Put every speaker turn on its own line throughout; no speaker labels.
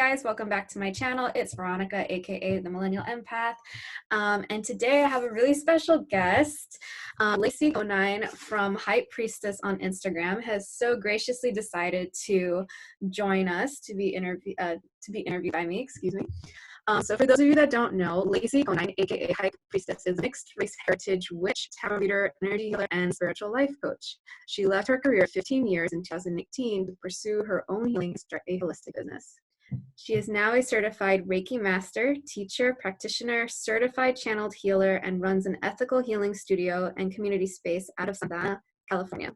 guys, welcome back to my channel. It's Veronica, aka the Millennial Empath, and today I have a really special guest. Lacey Conine from Hype Priestess on Instagram has so graciously decided to join us to be interviewed by me. Excuse me. So for those of you that don't know, Lacey Conine, aka Hype Priestess, is a mixed race heritage witch, tarot reader, energy healer, and spiritual life coach. She left her career 15 years in 2018 to pursue her own healing and start a holistic business. She is now a certified Reiki Master, teacher, practitioner, certified channeled healer, and runs an ethical healing studio and community space out of Santana, California.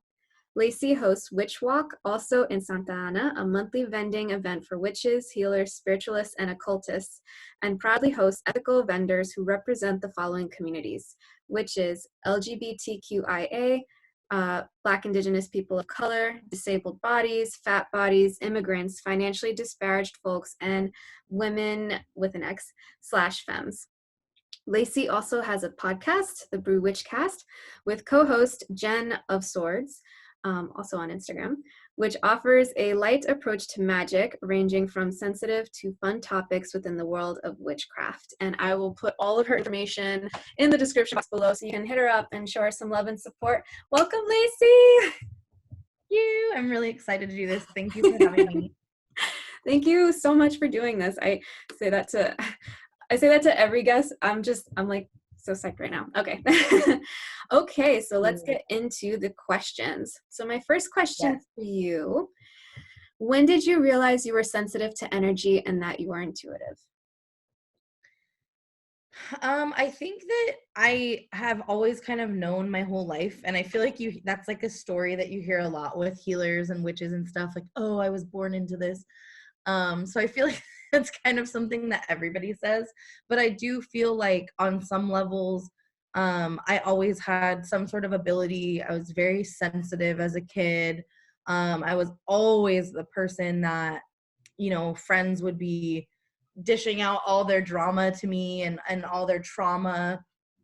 Lacey hosts Witch Walk, also in Santana, a monthly vending event for witches, healers, spiritualists, and occultists, and proudly hosts ethical vendors who represent the following communities: witches, LGBTQIA, Black, Indigenous people of color, disabled bodies, fat bodies, immigrants, financially disparaged folks, and women with an X / Femmes. Lacey also has a podcast, the Brew Witchcast, with co-host Jen of Swords, also on Instagram, which offers a light approach to magic, ranging from sensitive to fun topics within the world of witchcraft. And I will put all of her information in the description box below so you can hit her up and show her some love and support. Welcome, Lacey!
I'm really excited to do this. Thank you for having me.
Thank you so much for doing this. I say that to every guest. I'm like so psyched right now. Okay. Okay, so let's get into the questions. So my first question for you: when did you realize you were sensitive to energy and that you were intuitive?
I think that I have always kind of known my whole life, and I feel like that's like a story that you hear a lot with healers and witches and stuff, like, oh, I was born into this. So I feel like that's kind of something that everybody says, but I do feel like on some levels, I always had some sort of ability. I was very sensitive as a kid. I was always the person that, friends would be dishing out all their drama to me and all their trauma.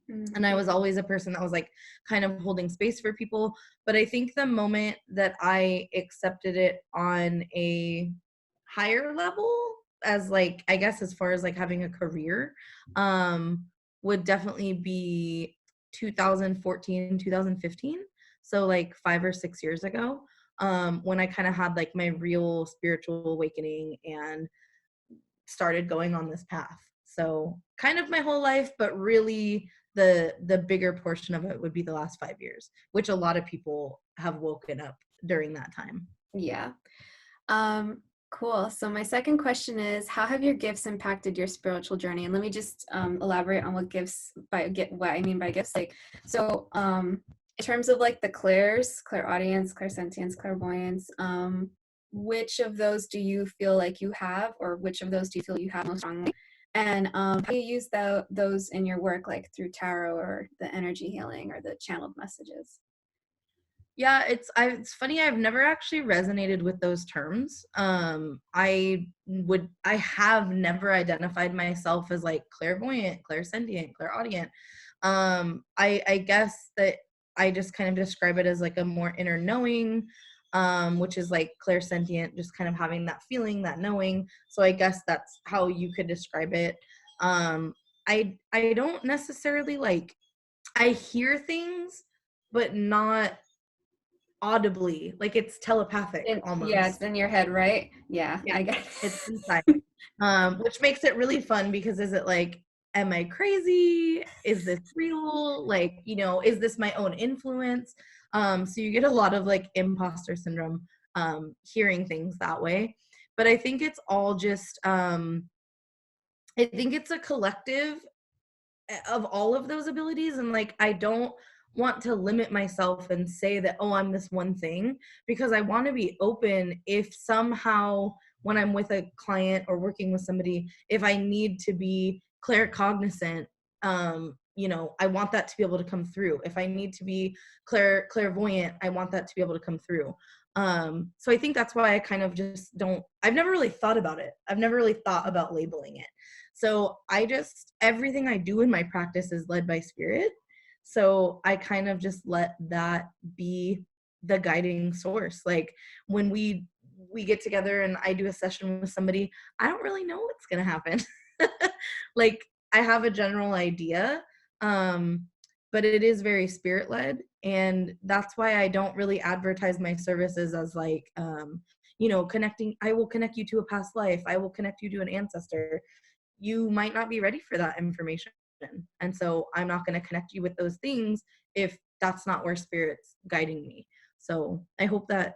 Mm-hmm. And I was always a person that was like kind of holding space for people. But I think the moment that I accepted it on a higher level, as like, I guess as far as like having a career, would definitely be 2014, 2015. So like 5 or 6 years ago, when I kind of had like my real spiritual awakening and started going on this path. So kind of my whole life, but really the bigger portion of it would be the last 5 years, which a lot of people have woken up during that time.
Yeah. Cool. So my second question is, how have your gifts impacted your spiritual journey? And let me just elaborate on what I mean by gifts. Like, so in terms of like the clairaudience, clairsentience, clairvoyance, which of those do you feel like you have, or which of those do you feel you have most strongly? And how do you use those in your work, like through tarot or the energy healing or the channeled messages?
Yeah, it's funny. I've never actually resonated with those terms. I have never identified myself as like clairvoyant, clairsentient, clairaudient. I guess that I just kind of describe it as like a more inner knowing, which is like clairsentient, just kind of having that feeling, that knowing. So I guess that's how you could describe it. I don't necessarily like, I hear things, but not audibly, like it's telepathic almost.
Yeah, it's in your head, right? Yeah. I guess
it's inside. Which makes it really fun, because is it like, am I crazy? Is this real? Like, is this my own influence? So you get a lot of like imposter syndrome, hearing things that way. But I think it's all just, I think it's a collective of all of those abilities. And like, I don't want to limit myself and say that, oh, I'm this one thing, because I want to be open if somehow when I'm with a client or working with somebody, if I need to be claircognizant, I want that to be able to come through. If I need to be clairvoyant, I want that to be able to come through. So I think that's why I kind of just I've never really thought about it. I've never really thought about labeling it. So everything I do in my practice is led by spirit. So I kind of just let that be the guiding source. Like when we we get together and I do a session with somebody, I don't really know what's going to happen. Like, I have a general idea, but it is very spirit led. And that's why I don't really advertise my services as like, connecting, I will connect you to a past life. I will connect you to an ancestor. You might not be ready for that information. And so I'm not going to connect you with those things if that's not where spirit's guiding me. So I hope that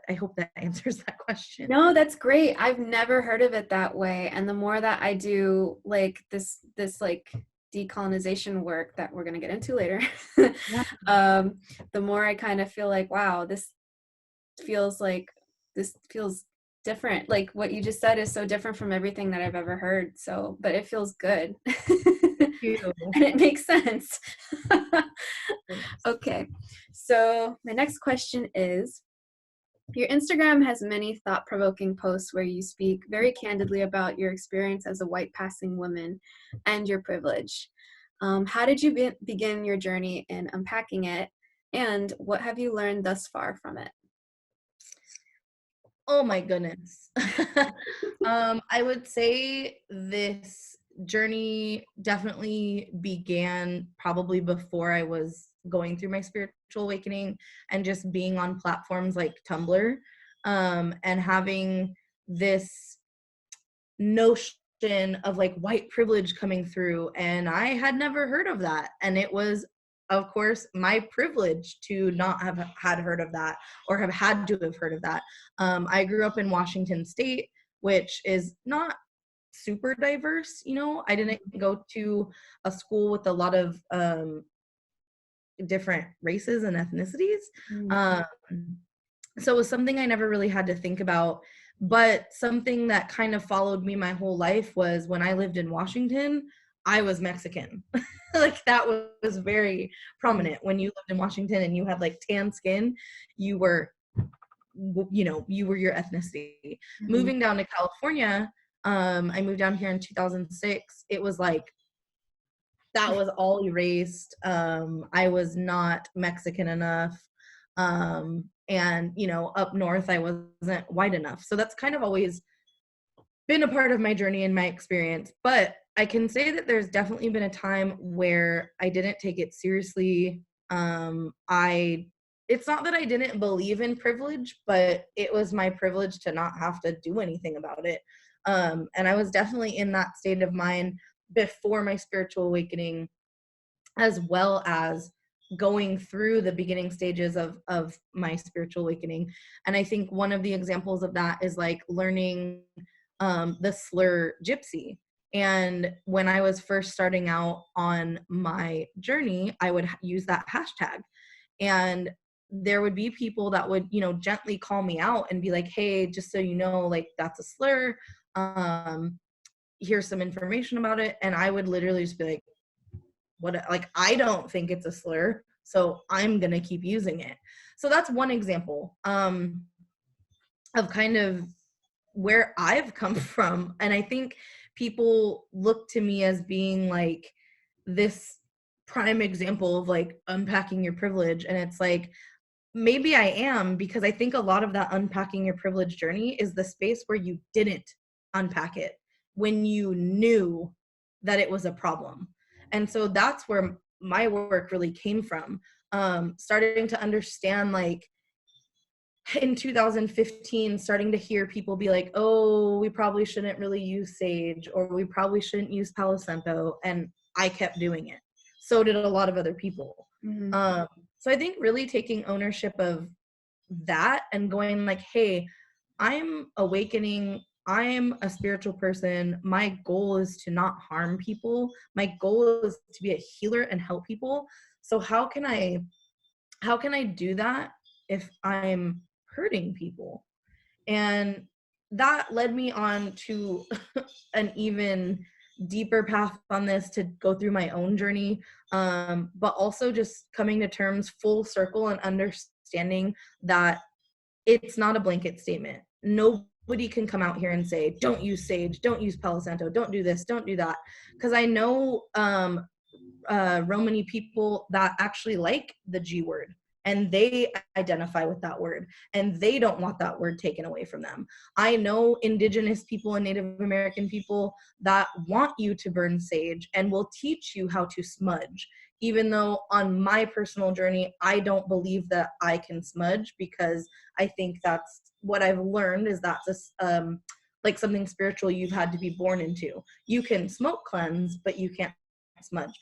answers that question.
No, that's great. I've never heard of it that way. And the more that I do like this like decolonization work that we're going to get into later, the more I kind of feel like, wow, this feels different. Like what you just said is so different from everything that I've ever heard. So, but it feels good. And it makes sense. Okay. So my next question is, your Instagram has many thought-provoking posts where you speak very candidly about your experience as a white passing woman and your privilege. How did you begin your journey in unpacking it, and what have you learned thus far from it?
Oh my goodness. I would say this journey definitely began probably before I was going through my spiritual awakening, and just being on platforms like Tumblr, and having this notion of like white privilege coming through. And I had never heard of that. And it was, of course, my privilege to not have had heard of that, or have had to have heard of that. I grew up in Washington State, which is not super diverse. I didn't go to a school with a lot of different races and ethnicities. So it was something I never really had to think about. But something that kind of followed me my whole life was when I lived in Washington, I was Mexican. Like that was very prominent. When you lived in Washington and you had like tan skin, you were your ethnicity. Moving down to California, I moved down here in 2006. It was like, that was all erased. I was not Mexican enough. And, up north, I wasn't white enough. So that's kind of always been a part of my journey and my experience. But I can say that there's definitely been a time where I didn't take it seriously. It's not that I didn't believe in privilege, but it was my privilege to not have to do anything about it. And I was definitely in that state of mind before my spiritual awakening, as well as going through the beginning stages of my spiritual awakening. And I think one of the examples of that is like learning the slur gypsy. And when I was first starting out on my journey, I would use that hashtag. And there would be people that would, gently call me out and be like, hey, just so you know, like that's a slur. Here's some information about it. And I would literally just be like, what, like, I don't think it's a slur, so I'm gonna keep using it. So that's one example of kind of where I've come from. And I think people look to me as being like this prime example of like unpacking your privilege. And it's like, maybe I am, because I think a lot of that unpacking your privilege journey is the space where you didn't unpack it when you knew that it was a problem. And so that's where my work really came from. Starting to understand, like in 2015, starting to hear people be like, oh, we probably shouldn't really use sage, or we probably shouldn't use Palo Santo. And I kept doing it. So did a lot of other people. So I think really taking ownership of that and going like, hey, I'm awakening. I'm a spiritual person. My goal is to not harm people. My goal is to be a healer and help people. So how can I do that if I'm hurting people? And that led me on to an even deeper path on this, to go through my own journey, but also just coming to terms full circle and understanding that it's not a blanket statement. Nobody can come out here and say, don't use sage, don't use Palo Santo, don't do this, don't do that. Because I know Romani people that actually like the G word and they identify with that word, and they don't want that word taken away from them. I know Indigenous people and Native American people that want you to burn sage and will teach you how to smudge, even though on my personal journey, I don't believe that I can smudge, because I think that's what I've learned is that's like something spiritual you've had to be born into. You can smoke cleanse, but you can't smudge.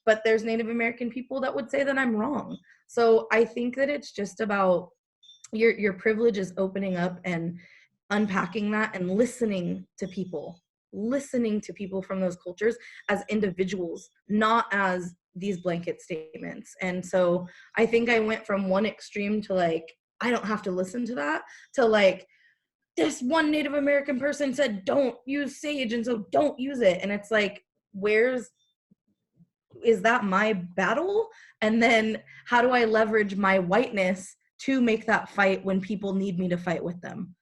But there's Native American people that would say that I'm wrong. So I think that it's just about your privilege is opening up and unpacking that and listening to people from those cultures as individuals, not as these blanket statements. And so I think I went from one extreme to like, I don't have to listen to that, to like, this one Native American person said don't use sage, and so don't use it. And it's like, is that my battle? And then how do I leverage my whiteness to make that fight when people need me to fight with them?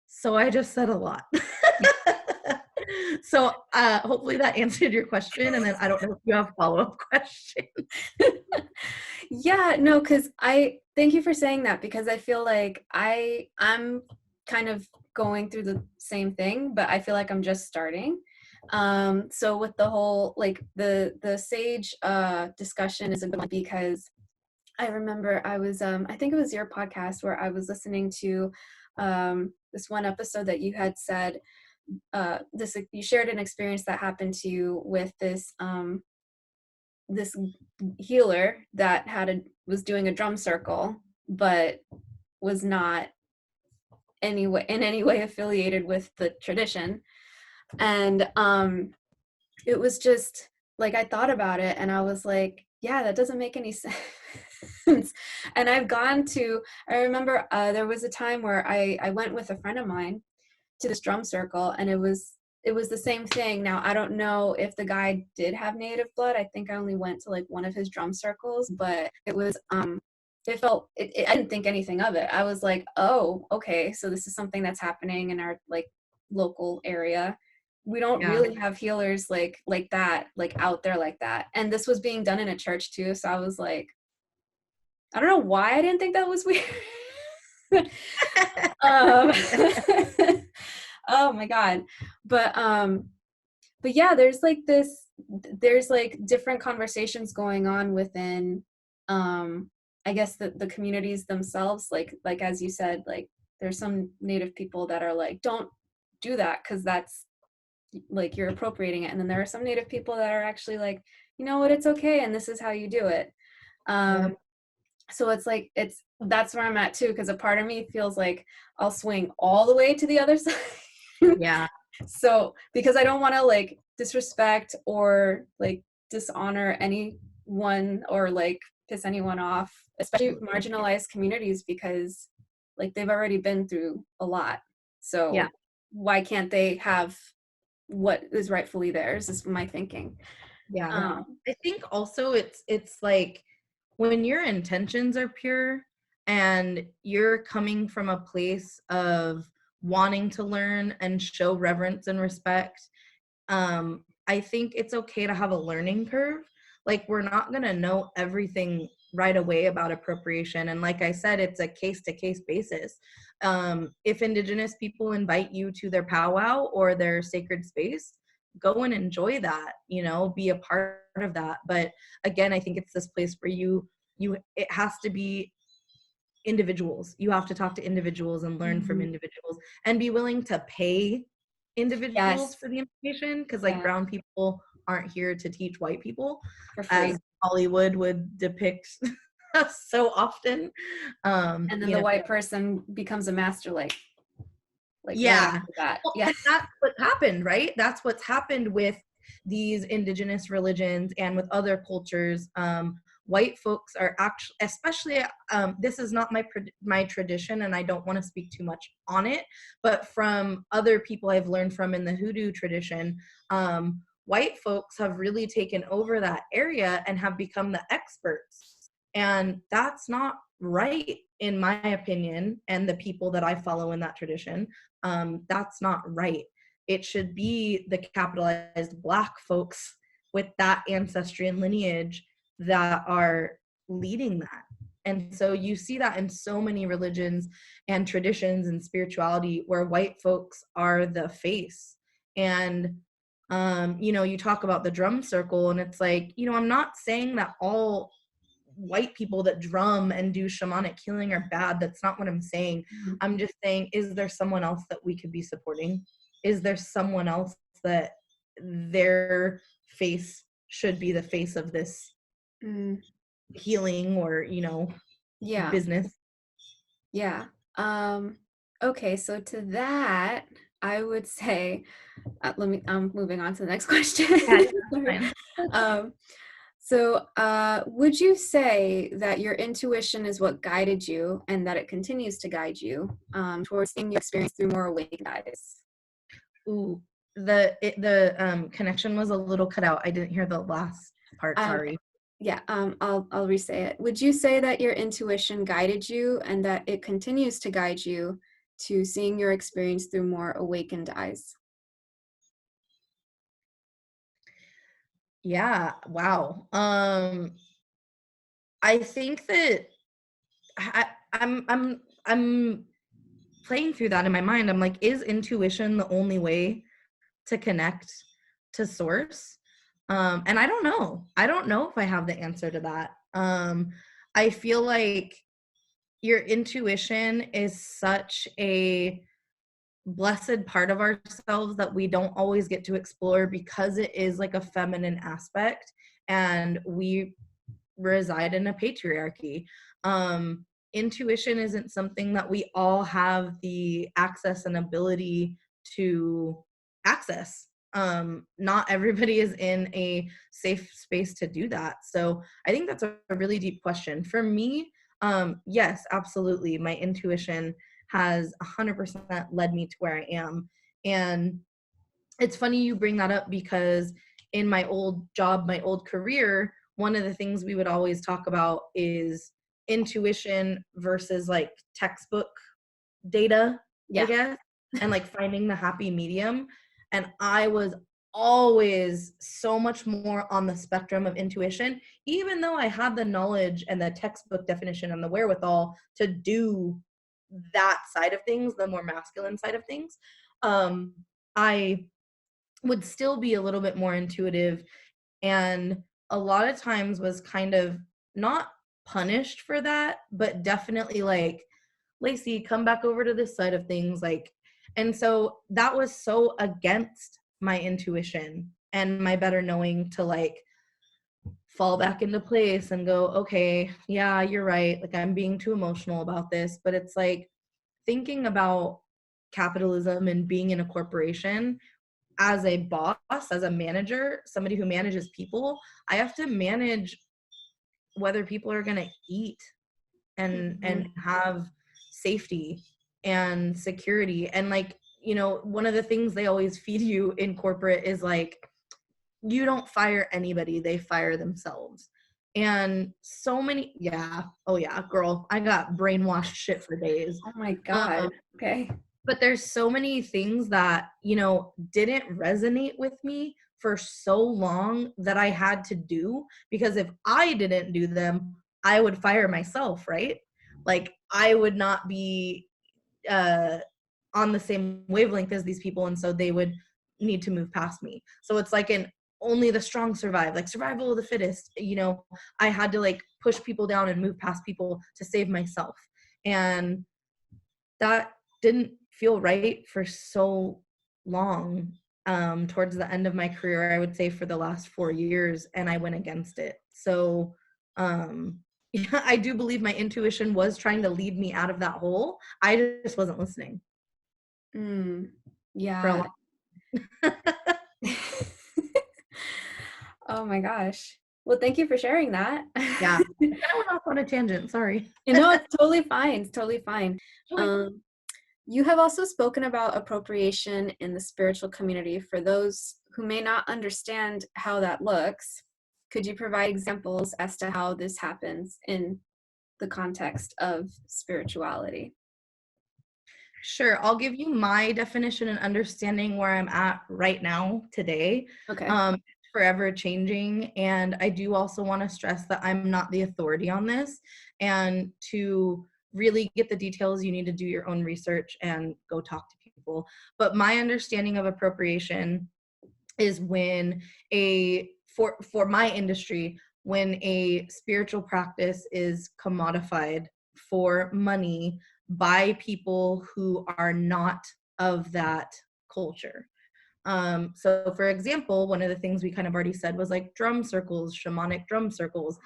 So I just said a lot. So hopefully that answered your question. And then I don't know if you have follow-up questions.
Yeah, no, because I thank you for saying that, because I feel like I'm kind of going through the same thing, but I feel like I'm just starting. So with the whole like the sage discussion is a good one, because I remember I was I think it was your podcast where I was listening to this one episode that you had said you shared an experience that happened to you with this this healer that was doing a drum circle, but was not in any way affiliated with the tradition. And it was just like, I thought about it and I was like, yeah, that doesn't make any sense. And I remember there was a time where I went with a friend of mine to this drum circle, and it was the same thing. Now, I don't know if the guy did have native blood. I think I only went to like one of his drum circles, but it was, I didn't think anything of it. I was like, oh, okay, so this is something that's happening in our like local area. We don't really have healers like that, like out there like that. And this was being done in a church too. So I was like, I don't know why I didn't think that was weird. Oh my God. But yeah, there's like different conversations going on within, I guess the communities themselves. Like as you said, like there's some Native people that are like, don't do that, because that's like you're appropriating it. And then there are some Native people that are actually like, you know what, it's okay, and this is how you do it. So it's like, that's where I'm at too, because a part of me feels like I'll swing all the way to the other side.
Yeah.
So because I don't want to like disrespect or like dishonor anyone or like piss anyone off, especially marginalized communities, because like they've already been through a lot. So why can't they have what is rightfully theirs, is my thinking.
I think also it's like when your intentions are pure and you're coming from a place of wanting to learn and show reverence and respect, I think it's okay to have a learning curve. Like, we're not going to know everything right away about appropriation. And like I said, it's a case-to-case basis. If Indigenous people invite you to their powwow or their sacred space, go and enjoy that, be a part of that. But again, I think it's this place where it has to be individuals. You have to talk to individuals and learn from individuals, and be willing to pay individuals for the information, because like brown people aren't here to teach white people, as Hollywood would depict so often.
And then the white person becomes a master, like
that.
Well,
that's what happened, right? That's what's happened with these indigenous religions and with other cultures. White folks are actually, especially, this is not my tradition, and I don't want to speak too much on it, but from other people I've learned from in the hoodoo tradition, white folks have really taken over that area and have become the experts. And that's not right, in my opinion, and the people that I follow in that tradition. That's not right. It should be the capitalized Black folks with that ancestry and lineage that are leading that. And so you see that in so many religions and traditions and spirituality where white folks are the face. And, you know, you talk about the drum circle, and it's like, you know, I'm not saying that all white people that drum and do shamanic healing are bad. That's not what I'm saying. I'm just saying, is there someone else that we could be supporting? Is there someone else that their face should be the face of this healing or, you know, business?
Yeah. Okay, so to that, I would say, I'm moving on to the next question. Would you say that your intuition is what guided you and that it continues to guide you towards seeing your experience through more awakened eyes?
Ooh, the connection was a little cut out. I didn't hear the last part. Sorry.
Yeah, I'll re-say it. Would you say that your intuition guided you and that it continues to guide you to seeing your experience through more awakened eyes?
Yeah. Wow. I think that I'm playing through that in my mind. I'm like, is intuition the only way to connect to source? And I don't know. I don't know if I have the answer to that. I feel like your intuition is such a blessed part of ourselves that we don't always get to explore because it is like a feminine aspect and we reside in a patriarchy. Intuition isn't something that we all have the access and ability to access. Not everybody is in a safe space to do that. So I think that's a really deep question. For me, yes, absolutely. My intuition has 100% led me to where I am. And it's funny you bring that up because in my old job, my old career, one of the things we would always talk about is intuition versus like textbook data, I guess, and like finding the happy medium. And I was always so much more on the spectrum of intuition, even though I had the knowledge and the textbook definition and the wherewithal to do that side of things, the more masculine side of things. I would still be a little bit more intuitive, and a lot of times was kind of not punished for that, but definitely like, Lacey, come back over to this side of things. Like, and so that was so against my intuition and my better knowing to like fall back into place and go, okay, yeah, you're right. Like, I'm being too emotional about this. But it's like thinking about capitalism and being in a corporation as a boss, as a manager, somebody who manages people, I have to manage whether people are going to eat and have safety and security. And like, you know, one of the things they always feed you in corporate is like, you don't fire anybody, they fire themselves. And so many, oh yeah, girl, I got brainwashed shit for days.
Oh my God. Okay.
But there's so many things that, you know, didn't resonate with me for so long that I had to do, because if I didn't do them, I would fire myself, right? Like, I would not be on the same wavelength as these people, and so they would need to move past me. So it's like an only the strong survive, like survival of the fittest. You know, I had to like push people down and move past people to save myself. And that didn't feel right for so long. Towards the end of my career, I would say for the last 4 years, and I went against it. So yeah, I do believe my intuition was trying to lead me out of that hole. I just wasn't listening.
Yeah. Oh my gosh. Well, thank you for sharing that.
Yeah. I went off on a tangent. Sorry.
No, it's totally fine. It's totally fine. You have also spoken about appropriation in the spiritual community. For those who may not understand how that looks, could you provide examples as to how this happens in the context of spirituality?
Sure. I'll give you my definition and understanding where I'm at right now today.
Okay.
forever changing. And I do also want to stress that I'm not the authority on this. And to really get the details, you need to do your own research and go talk to people. But my understanding of appropriation is when for my industry, when a spiritual practice is commodified for money by people who are not of that culture. So for example, one of the things we kind of already said was like drum circles, shamanic drum circles.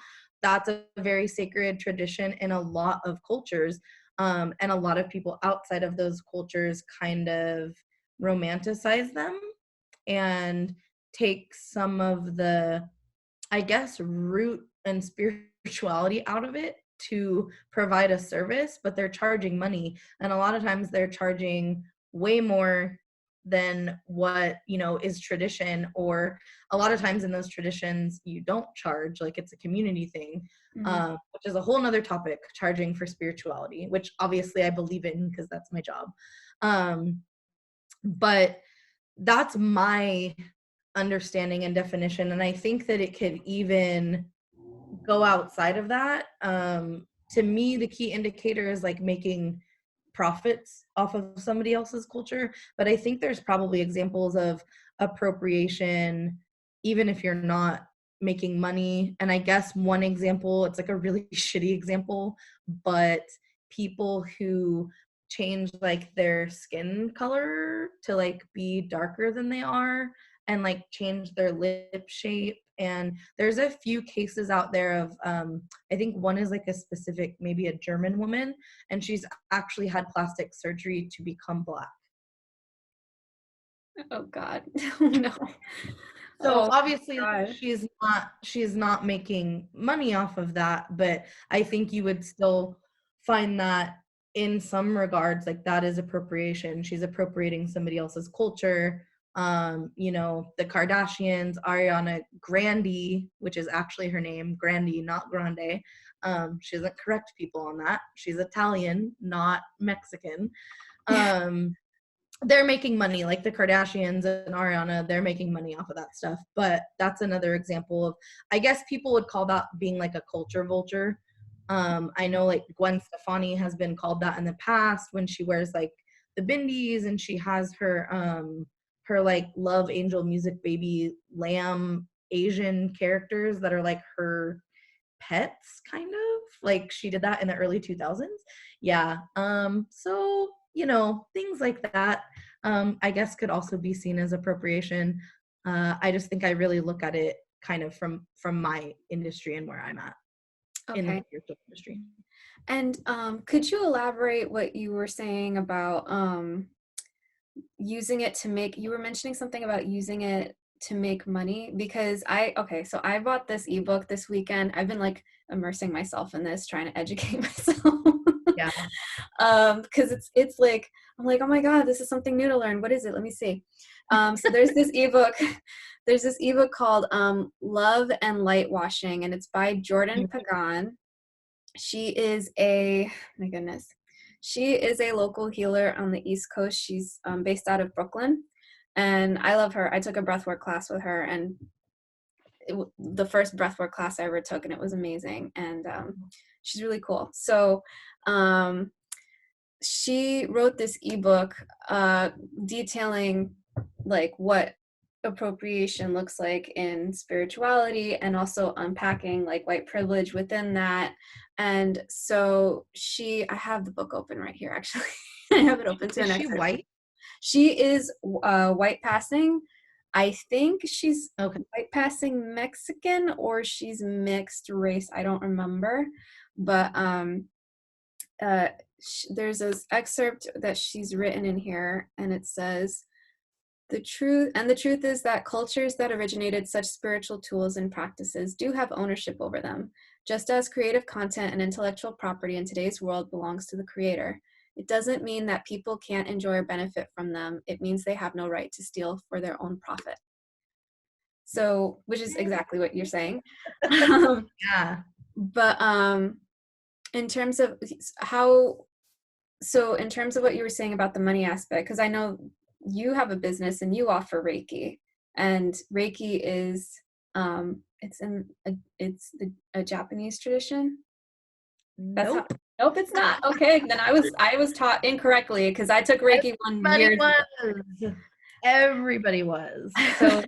That's a very sacred tradition in a lot of cultures. And a lot of people outside of those cultures kind of romanticize them and take some of the, I guess, root and spirituality out of it to provide a service, but they're charging money. And a lot of times they're charging way more than what, you know, is tradition. Or a lot of times in those traditions, you don't charge, like it's a community thing, which is a whole nother topic, charging for spirituality, which obviously I believe in because that's my job. But that's my understanding and definition. And I think that it could even go outside of that. To me, the key indicator is like making profits off of somebody else's culture. But I think there's probably examples of appropriation, even if you're not making money. And I guess one example, it's like a really shitty example, but people who change like their skin color to like be darker than they are and like change their lip shape. And there's a few cases out there of I think one is like a specific, maybe a German woman, and she's actually had plastic surgery to become Black.
Oh God. No.
So
Oh
obviously
God.
she's not making money off of that, but I think you would still find that in some regards like that is appropriation. She's appropriating somebody else's culture. You know, the Kardashians, Ariana Grande, which is actually her name, Grande, not Grande. She doesn't correct people on that. She's Italian, not Mexican. They're making money, like the Kardashians and Ariana, they're making money off of that stuff. But that's another example of, I guess people would call that being like a culture vulture. I know like Gwen Stefani has been called that in the past when she wears like the bindies and she has her like love angel music baby lamb Asian characters that are like her pets, kind of like she did that in the early 2000s. Yeah. So you know, things like that I guess could also be seen as appropriation. I just think I really look at it kind of from my industry and where I'm at in the
Okay.
spiritual industry.
And could you elaborate what you were saying about using it to make, you were mentioning something about using it to make money? Because so I bought this ebook this weekend. I've been like immersing myself in this, trying to educate myself.
Yeah.
Because it's like, I'm like, oh my God, this is something new to learn. What is it? Let me see. So there's this ebook called Love and Light Washing, and it's by Jordan Pagan. She is my goodness, she is a local healer on the East Coast. She's based out of Brooklyn, and I love her. I took a breathwork class with her, and the first breathwork class I ever took, and it was amazing. And she's really cool. So she wrote this ebook detailing like what appropriation looks like in spirituality, and also unpacking like white privilege within that. And so I have the book open right here, actually. I have it open to an
Is she
excerpt.
white?
She is white passing. I think she's
Okay.
white passing Mexican, or she's mixed race. I don't remember. But there's this excerpt that she's written in here, and it says, the truth is that cultures that originated such spiritual tools and practices do have ownership over them, just as creative content and intellectual property in today's world belongs to the creator. It doesn't mean that people can't enjoy or benefit from them. It means they have no right to steal for their own profit. So, which is exactly what you're saying.
Yeah.
But in terms of in terms of what you were saying about the money aspect, because I know you have a business and you offer Reiki. and Reiki is it's a Japanese tradition. That's how.
Nope.
Nope, it's not. Okay, then I was taught incorrectly because I took Reiki one
Everybody
years ago.
was. Everybody was. So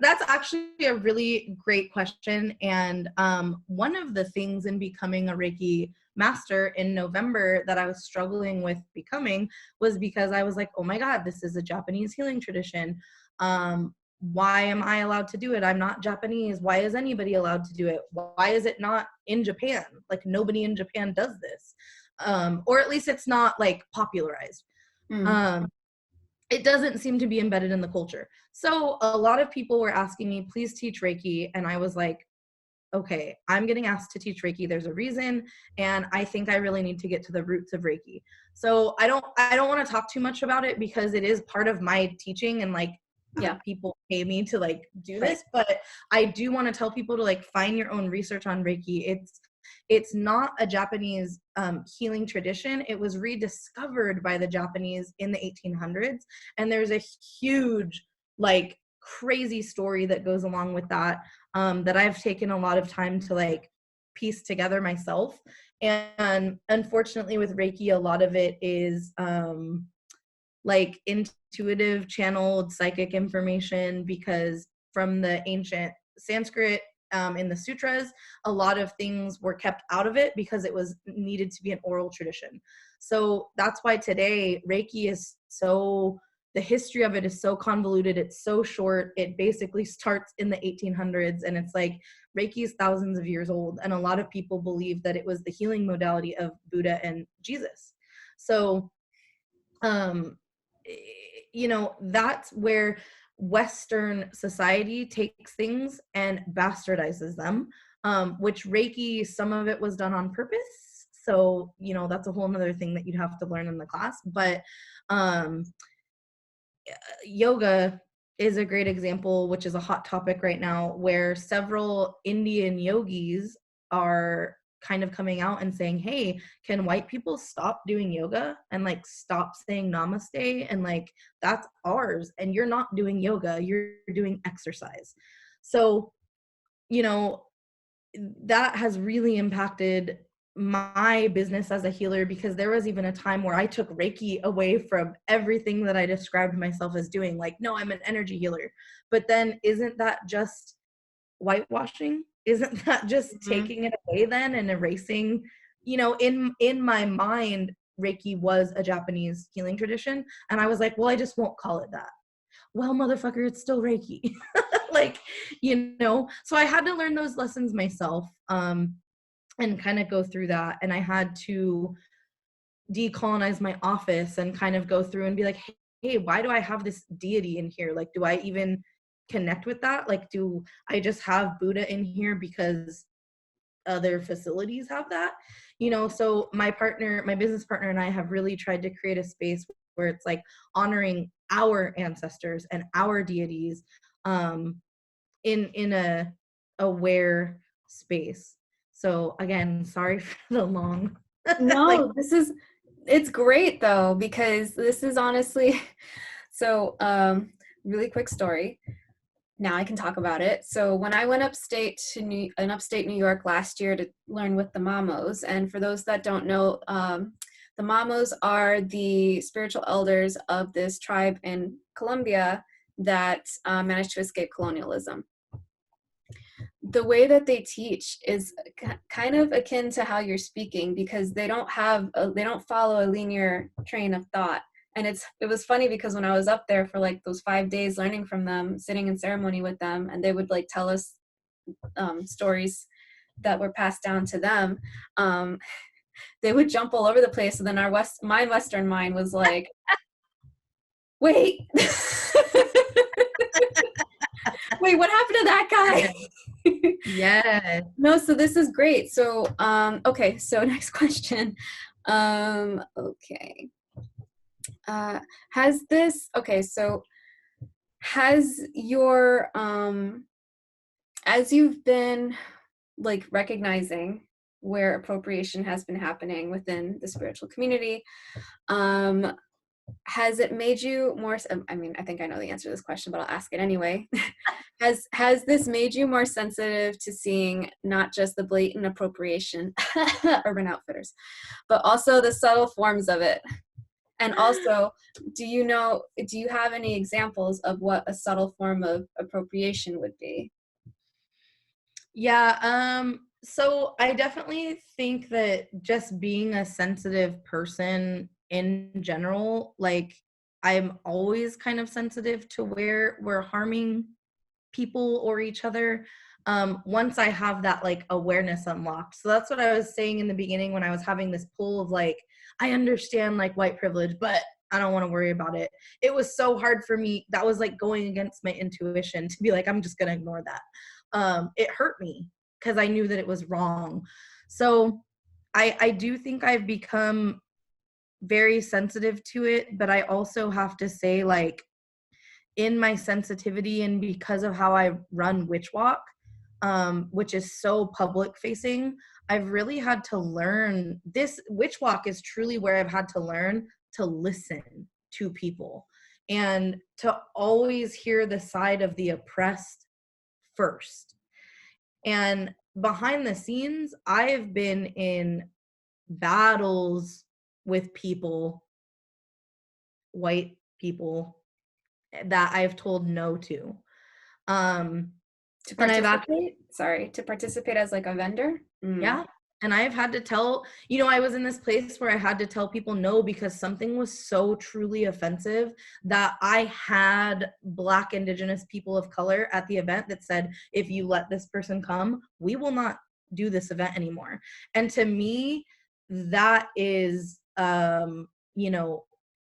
that's actually a really great question. And one of the things in becoming a Reiki master in November that I was struggling with becoming was because I was like, oh my God, this is a Japanese healing tradition. Why am I allowed to do it? I'm not Japanese. Why is anybody allowed to do it? Why is it not in Japan? Like nobody in Japan does this. Or at least it's not like popularized. It doesn't seem to be embedded in the culture. So a lot of people were asking me, please teach Reiki. And I was like, okay, I'm getting asked to teach Reiki. There's a reason. And I think I really need to get to the roots of Reiki. So I don't want to talk too much about it because it is part of my teaching and like, yeah, people pay me to like do this, but I do want to tell people to like find your own research on Reiki. It's not a Japanese healing tradition. It was rediscovered by the Japanese in the 1800s. And there's a huge, like, crazy story that goes along with that, that I've taken a lot of time to, like, piece together myself. And unfortunately with Reiki, a lot of it is, like, intuitive channeled psychic information, because from the ancient Sanskrit, in the sutras, a lot of things were kept out of it because it was needed to be an oral tradition. So that's why today Reiki is so, the history of it is so convoluted. It's so short. It basically starts in the 1800s, and it's like Reiki is thousands of years old. And a lot of people believe that it was the healing modality of Buddha and Jesus. So, you know, that's where Western society takes things and bastardizes them, which Reiki, some of it was done on purpose. So, you know, that's a whole nother thing that you'd have to learn in the class. But yoga is a great example, which is a hot topic right now, where several Indian yogis are kind of coming out and saying, hey, can white people stop doing yoga and like stop saying namaste, and like that's ours, and you're not doing yoga, you're doing exercise. So, you know, that has really impacted my business as a healer, because there was even a time where I took Reiki away from everything that I described myself as doing. Like, no, I'm an energy healer. But then isn't that just whitewashing? Isn't that just taking it away then and erasing, you know, in my mind, Reiki was a Japanese healing tradition. And I was like, well, I just won't call it that. Well, motherfucker, it's still Reiki. Like, you know, so I had to learn those lessons myself, and kind of go through that. And I had to decolonize my office and kind of go through and be like, hey, why do I have this deity in here? Like, do I even connect with that? Like, do I just have Buddha in here because other facilities have that? You know, so my business partner and I have really tried to create a space where it's like honoring our ancestors and our deities, in a aware space. So again, sorry for the long
No,
like,
it's great though, because this is honestly, so really quick story. Now I can talk about it. So when I went upstate New York last year to learn with the Mamos, and for those that don't know, the Mamos are the spiritual elders of this tribe in Colombia that managed to escape colonialism. The way that they teach is kind of akin to how you're speaking, because they don't follow a linear train of thought. And it was funny because when I was up there for like those 5 days learning from them, sitting in ceremony with them, and they would like tell us stories that were passed down to them, they would jump all over the place. And then my Western mind was like, wait, wait, what happened to that guy?
yes.
No, so this is great. So, okay, so next question. Okay. Has your, as you've been like recognizing where appropriation has been happening within the spiritual community, has it made you more, I mean, I think I know the answer to this question, but I'll ask it anyway. Has this made you more sensitive to seeing not just the blatant appropriation, Urban Outfitters, but also the subtle forms of it? And also, do you have any examples of what a subtle form of appropriation would be?
Yeah, so I definitely think that just being a sensitive person in general, like I'm always kind of sensitive to where we're harming people or each other, once I have that like awareness unlocked. So that's what I was saying in the beginning when I was having this pull of like, I understand like white privilege, but I don't want to worry about it. It was so hard for me. That was like going against my intuition to be like, I'm just going to ignore that. It hurt me because I knew that it was wrong. So I do think I've become very sensitive to it, but I also have to say, like, in my sensitivity and because of how I run Witch Walk, which is so public facing, I've really had to learn this. Witch Walk is truly where I've had to learn to listen to people and to always hear the side of the oppressed first. And behind the scenes, I've been in battles with people, white people, that I've told no to.
To
And I've actually,
participate? Sorry, to participate as like a vendor?
yeah. And I've had to tell, I was in this place where I had to tell people no because something was so truly offensive that I had Black, Indigenous people of color at the event that said, if you let this person come, we will not do this event anymore. And to me, that is,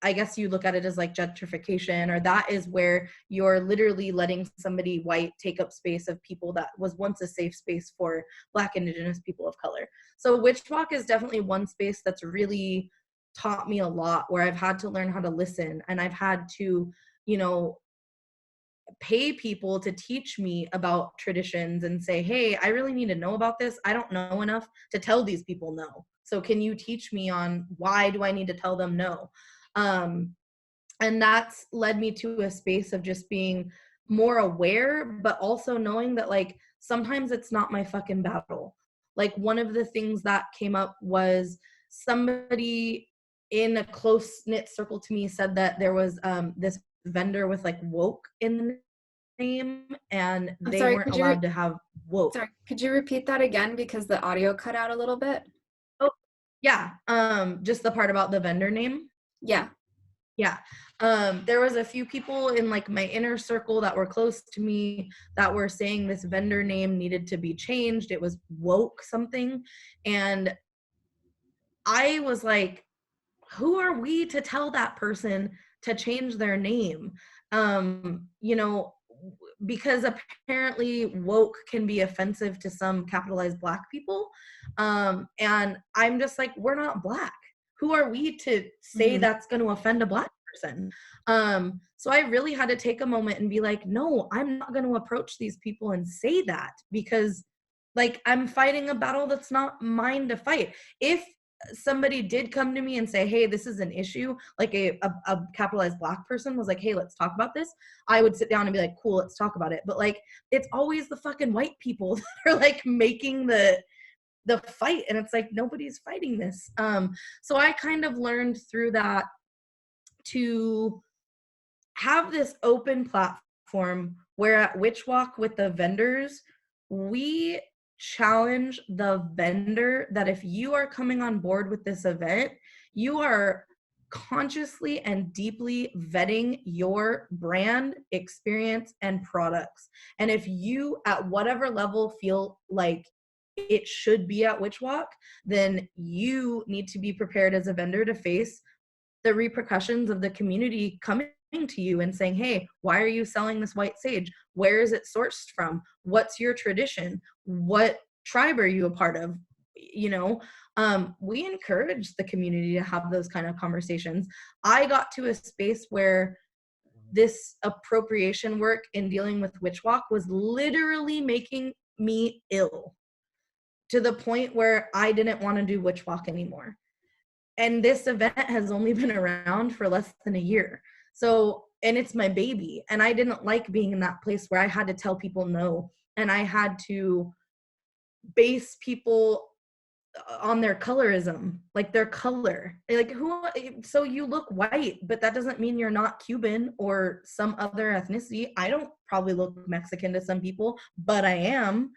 I guess you look at it as like gentrification, or that is where you're literally letting somebody white take up space of people that was once a safe space for Black, Indigenous people of color. So Witch Walk is definitely one space that's really taught me a lot, where I've had to learn how to listen, and I've had to, pay people to teach me about traditions and say, hey, I really need to know about this. I don't know enough to tell these people no. So can you teach me on why do I need to tell them no? And that's led me to a space of just being more aware, but also knowing that like sometimes it's not my fucking battle. Like one of the things that came up was somebody in a close knit circle to me said that there was this vendor with like woke in the name, and
I'm
they
sorry,
weren't allowed to have woke.
sorry, could you repeat that again because the audio cut out a little bit?
Oh, yeah. Just the part about the vendor name.
Yeah.
Yeah. There was a few people in like my inner circle that were close to me that were saying this vendor name needed to be changed. It was woke something. And I was like, who are we to tell that person to change their name? Because apparently woke can be offensive to some capitalized Black people. And I'm just like, we're not Black. Who are we to say that's going to offend a Black person? So I really had to take a moment and be like, no, I'm not going to approach these people and say that, because like I'm fighting a battle that's not mine to fight. If somebody did come to me and say, hey, this is an issue, like a capitalized Black person was like, hey, let's talk about this, I would sit down and be like, cool, let's talk about it. But like, it's always the fucking white people that are like making the fight, and it's like nobody's fighting this. So I kind of learned through that to have this open platform where at Witch Walk with the vendors, we challenge the vendor that if you are coming on board with this event, you are consciously and deeply vetting your brand, experience, and products. And if you at whatever level feel like it should be at Witch Walk, then you need to be prepared as a vendor to face the repercussions of the community coming to you and saying, hey, why are you selling this white sage? Where is it sourced from? What's your tradition? What tribe are you a part of? We encourage the community to have those kind of conversations. I got to a space where this appropriation work in dealing with Witch Walk was literally making me ill, to the point where I didn't want to do Witch Walk anymore. and this event has only been around for less than a year. So, and it's my baby. And I didn't like being in that place where I had to tell people no. And I had to base people on their colorism, like their color. Like, who, so you look white, but that doesn't mean you're not Cuban or some other ethnicity. I don't probably look Mexican to some people, but I am.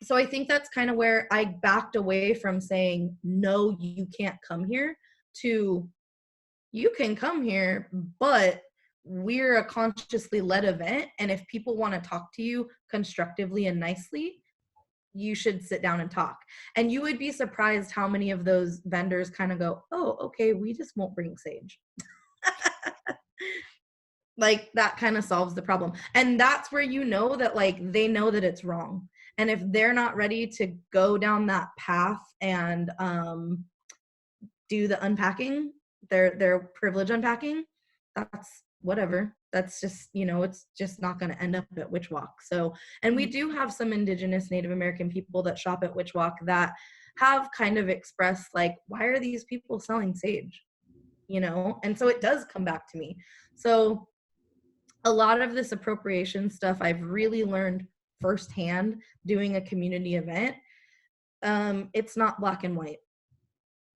So I think that's kind of where I backed away from saying, no, you can't come here, to you can come here, but we're a consciously led event. And if people want to talk to you constructively and nicely, you should sit down and talk. And you would be surprised how many of those vendors kind of go, oh, okay, we just won't bring sage. Like, that kind of solves the problem. And that's where you know that, like, they know that it's wrong. And if they're not ready to go down that path and do the unpacking, their privilege unpacking, that's whatever. That's just, you know, it's just not going to end up at Witch Walk. So, and we do have some Indigenous Native American people that shop at Witch Walk that have kind of expressed, like, why are these people selling sage? You know? And so it does come back to me. So a lot of this appropriation stuff I've really learned firsthand doing a community event. It's not black and white.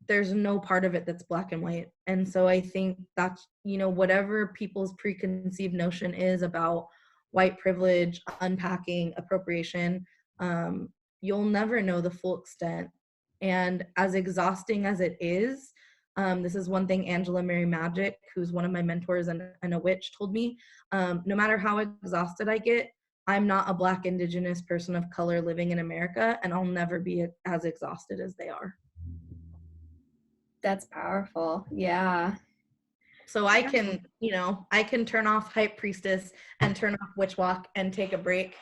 There's no part of it that's black and white. And so I think that's, you know, whatever people's preconceived notion is about white privilege, unpacking, appropriation, you'll never know the full extent. And as exhausting as it is, this is one thing Angela Mary Magic, who's one of my mentors and a witch, told me, no matter how exhausted I get, I'm not a Black Indigenous person of color living in America, and I'll never be as exhausted as they are.
That's powerful. Yeah.
So I can, you know, I can turn off Hype Priestess and turn off Witch Walk and take a break.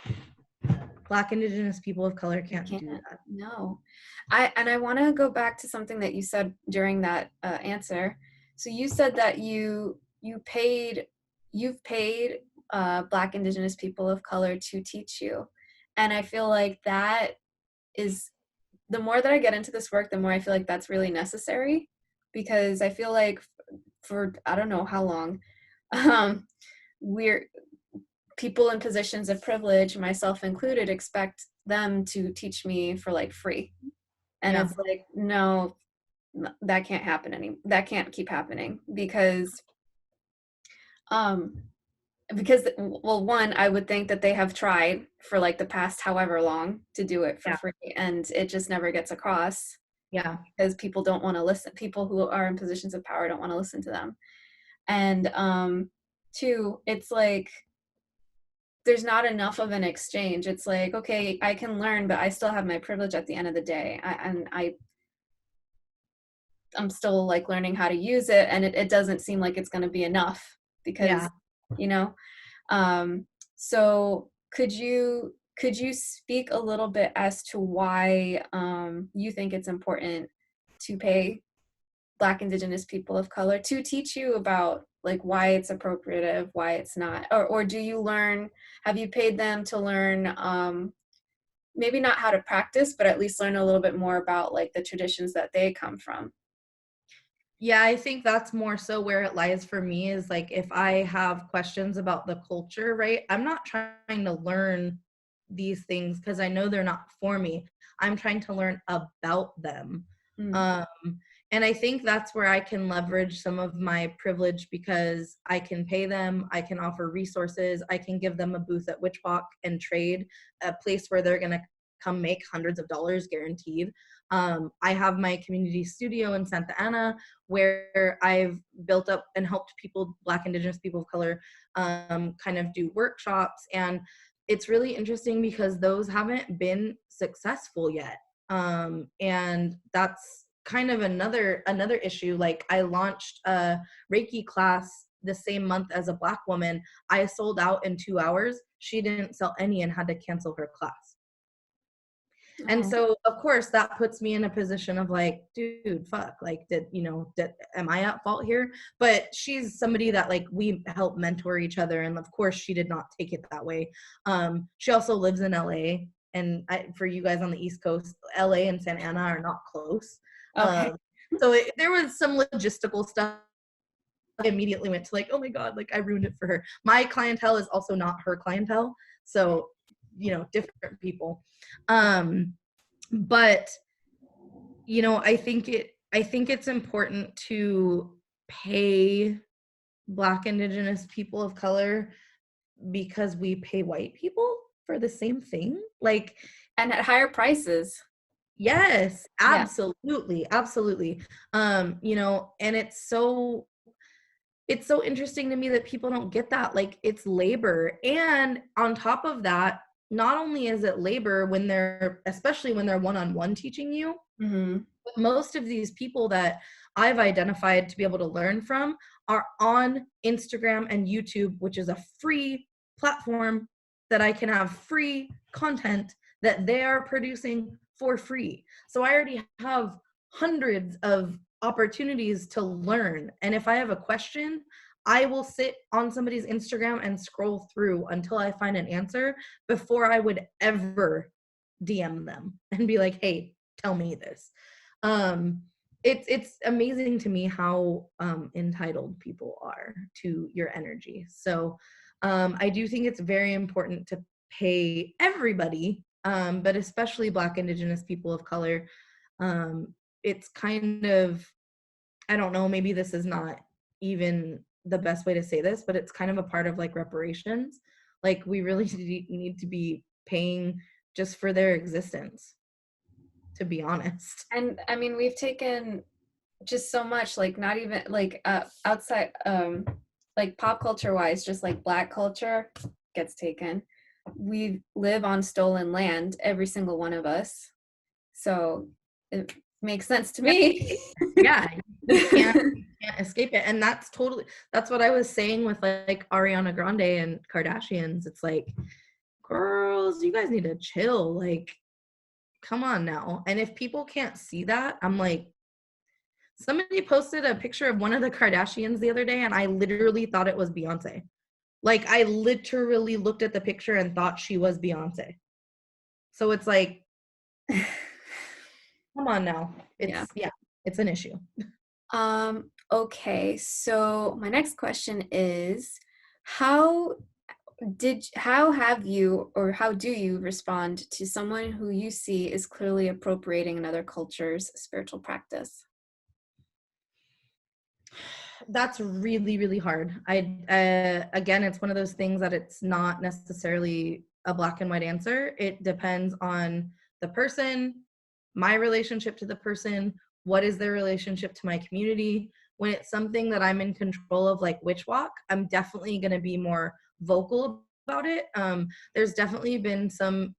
Black Indigenous people of color can't do that.
No. I want to go back to something that you said during that answer. So you said that you've paid Black Indigenous people of color to teach you. And I feel like that is, the more that I get into this work, the more I feel like that's really necessary, because I feel like for I don't know how long, we're people in positions of privilege, myself included, expect them to teach me for like free. And it's like, no, that can't happen that can't keep happening, because well, one, I would think that they have tried for like the past however long to do it for free, and it just never gets across.
Yeah.
Because people don't want to listen. People who are in positions of power don't want to listen to them. And two, it's like there's not enough of an exchange. It's like, okay, I can learn, but I still have my privilege at the end of the day. I'm still like learning how to use it, and it doesn't seem like it's going to be enough, because, you know, so could you speak a little bit as to why you think it's important to pay Black Indigenous people of color to teach you about like why it's appropriative, why it's not, or do you learn, have you paid them to learn maybe not how to practice, but at least learn a little bit more about like the traditions that they come from?
Yeah, I think that's more so where it lies for me, is like, if I have questions about the culture, right? I'm not trying to learn these things because I know they're not for me. I'm trying to learn about them. And I think that's where I can leverage some of my privilege, because I can pay them, I can offer resources, I can give them a booth at Witch Walk and trade, a place where they're going to come make hundreds of dollars guaranteed. I have my community studio in Santana, where I've built up and helped people, Black Indigenous people of color, kind of do workshops. And it's really interesting because those haven't been successful yet. And that's kind of another issue. Like, I launched a Reiki class the same month as a Black woman. I sold out in 2 hours. She didn't sell any and had to cancel her class. And so, of course, that puts me in a position of like, dude, fuck, like, am I at fault here? But she's somebody that like we help mentor each other. And of course, she did not take it that way. She also lives in LA. And for you guys on the East Coast, LA and Santa Ana are not close.
Okay.
So there was some logistical stuff. I immediately went to like, oh my God, like I ruined it for her. My clientele is also not her clientele. So, different people. But, I think it's important to pay Black, Indigenous people of color because we pay white people for the same thing. Like,
and at higher prices.
yes,
Yeah.
absolutely. Absolutely. And it's so interesting to me that people don't get that. Like, it's labor. And on top of that, not only is it labor especially when they're one-on-one teaching you, but most of these people that I've identified to be able to learn from are on Instagram and YouTube, which is a free platform that I can have free content that they are producing for free. So I already have hundreds of opportunities to learn. And if I have a question, I will sit on somebody's Instagram and scroll through until I find an answer before I would ever DM them and be like, hey, tell me this. It's amazing to me how entitled people are to your energy. So I do think it's very important to pay everybody, but especially Black, Indigenous people of color. It's kind of, I don't know, maybe this is not even the best way to say this, but it's kind of a part of like reparations. Like, we really need to be paying just for their existence, to be honest.
And I mean, we've taken just so much, like not even like outside, like pop culture wise, just like Black culture gets taken. We live on stolen land, every single one of us. So it makes sense to me.
Yeah, you can't escape it. And that's what I was saying with like Ariana Grande and Kardashians. It's like, girls, you guys need to chill. Like, come on now. And if people can't see that, I'm like, somebody posted a picture of one of the Kardashians the other day, and I literally thought it was Beyonce. Like, I literally looked at the picture and thought she was Beyonce. So it's like, come on now. It's an issue.
Okay, so my next question is, how have you, or how do you respond to someone who you see is clearly appropriating another culture's spiritual practice?
That's really, really hard. Again, it's one of those things that it's not necessarily a black and white answer. It depends on the person, my relationship to the person, what is their relationship to my community. When it's something that I'm in control of, like Witch Walk, I'm definitely going to be more vocal about it. There's definitely been some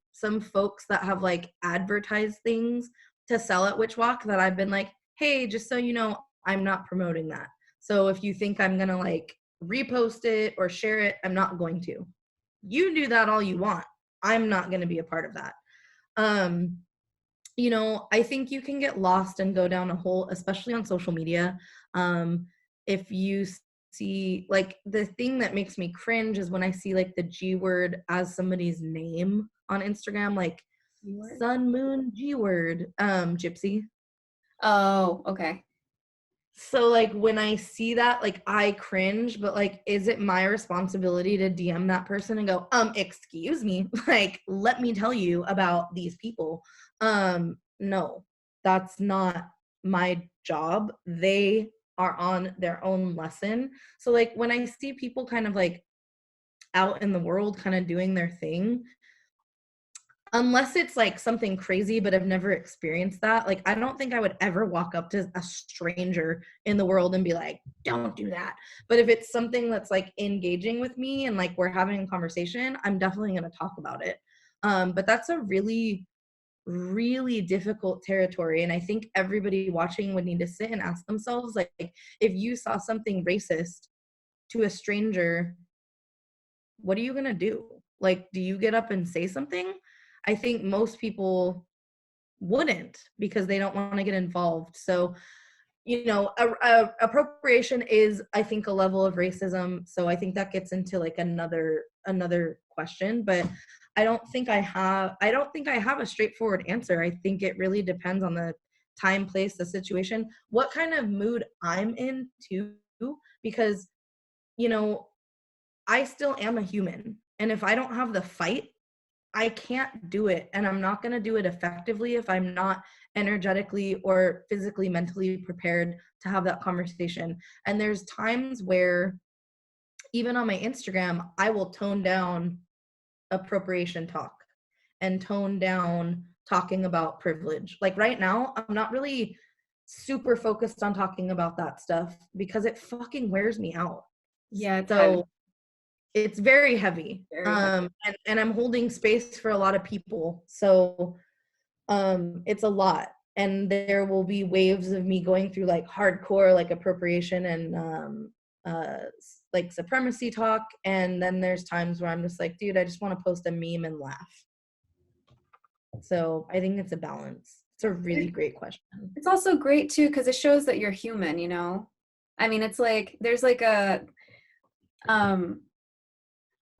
folks that have like advertised things to sell at Witch Walk that I've been like, hey, just so you know, I'm not promoting that. So if you think I'm going to like repost it or share it, I'm not going to. You do that all you want. I'm not going to be a part of that. I think you can get lost and go down a hole, especially on social media. If you see, like, the thing that makes me cringe is when I see like the G word as somebody's name on Instagram, like Sun Moon G word, Gypsy.
Oh, okay.
So like when I see that, like I cringe, but like, is it my responsibility to DM that person and go, excuse me, like, let me tell you about these people? No, that's not my job. They are on their own lesson. So like when I see people kind of like out in the world kind of doing their thing, unless it's like something crazy, but I've never experienced that. Like, I don't think I would ever walk up to a stranger in the world and be like, don't do that. But if it's something that's like engaging with me and like we're having a conversation, I'm definitely going to talk about it. But that's a really, really difficult territory. And I think everybody watching would need to sit and ask themselves, like, if you saw something racist to a stranger, what are you going to do? Like, do you get up and say something? I think most people wouldn't, because they don't want to get involved. So, appropriation is, I think, a level of racism. So I think that gets into like another question, but I don't think I have a straightforward answer. I think it really depends on the time, place, the situation, what kind of mood I'm in too, because, you know, I still am a human. And if I don't have the fight, I can't do it. And I'm not going to do it effectively if I'm not energetically or physically, mentally prepared to have that conversation. And there's times where, even on my Instagram, I will tone down appropriation talk and tone down talking about privilege. Like right now, I'm not really super focused on talking about that stuff because it fucking wears me out.
Yeah, it's heavy.
So it's very heavy.
Very heavy.
And I'm holding space for a lot of people. So it's a lot. And there will be waves of me going through like hardcore like appropriation and like supremacy talk. And then there's times where I'm just like, dude, I just want to post a meme and laugh. So I think it's a balance. It's a really great question.
It's also great too because it shows that you're human, you know? I mean, it's like there's like a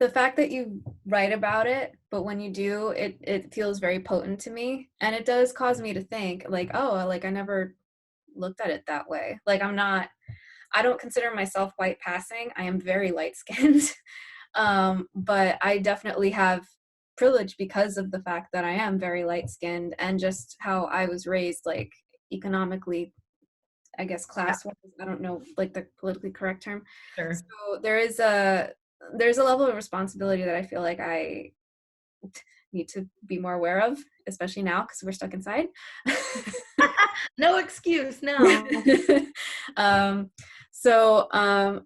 the fact that you write about it, but when you do, it feels very potent to me. And it does cause me to think like, oh, like I never looked at it that way. Like I don't consider myself white passing. I am very light skinned. But I definitely have privilege because of the fact that I am very light skinned and just how I was raised, like economically, I guess class wise. I don't know like the politically correct term.
Sure.
So there's a level of responsibility that I feel like I need to be more aware of, especially now because we're stuck inside.
No excuse, no.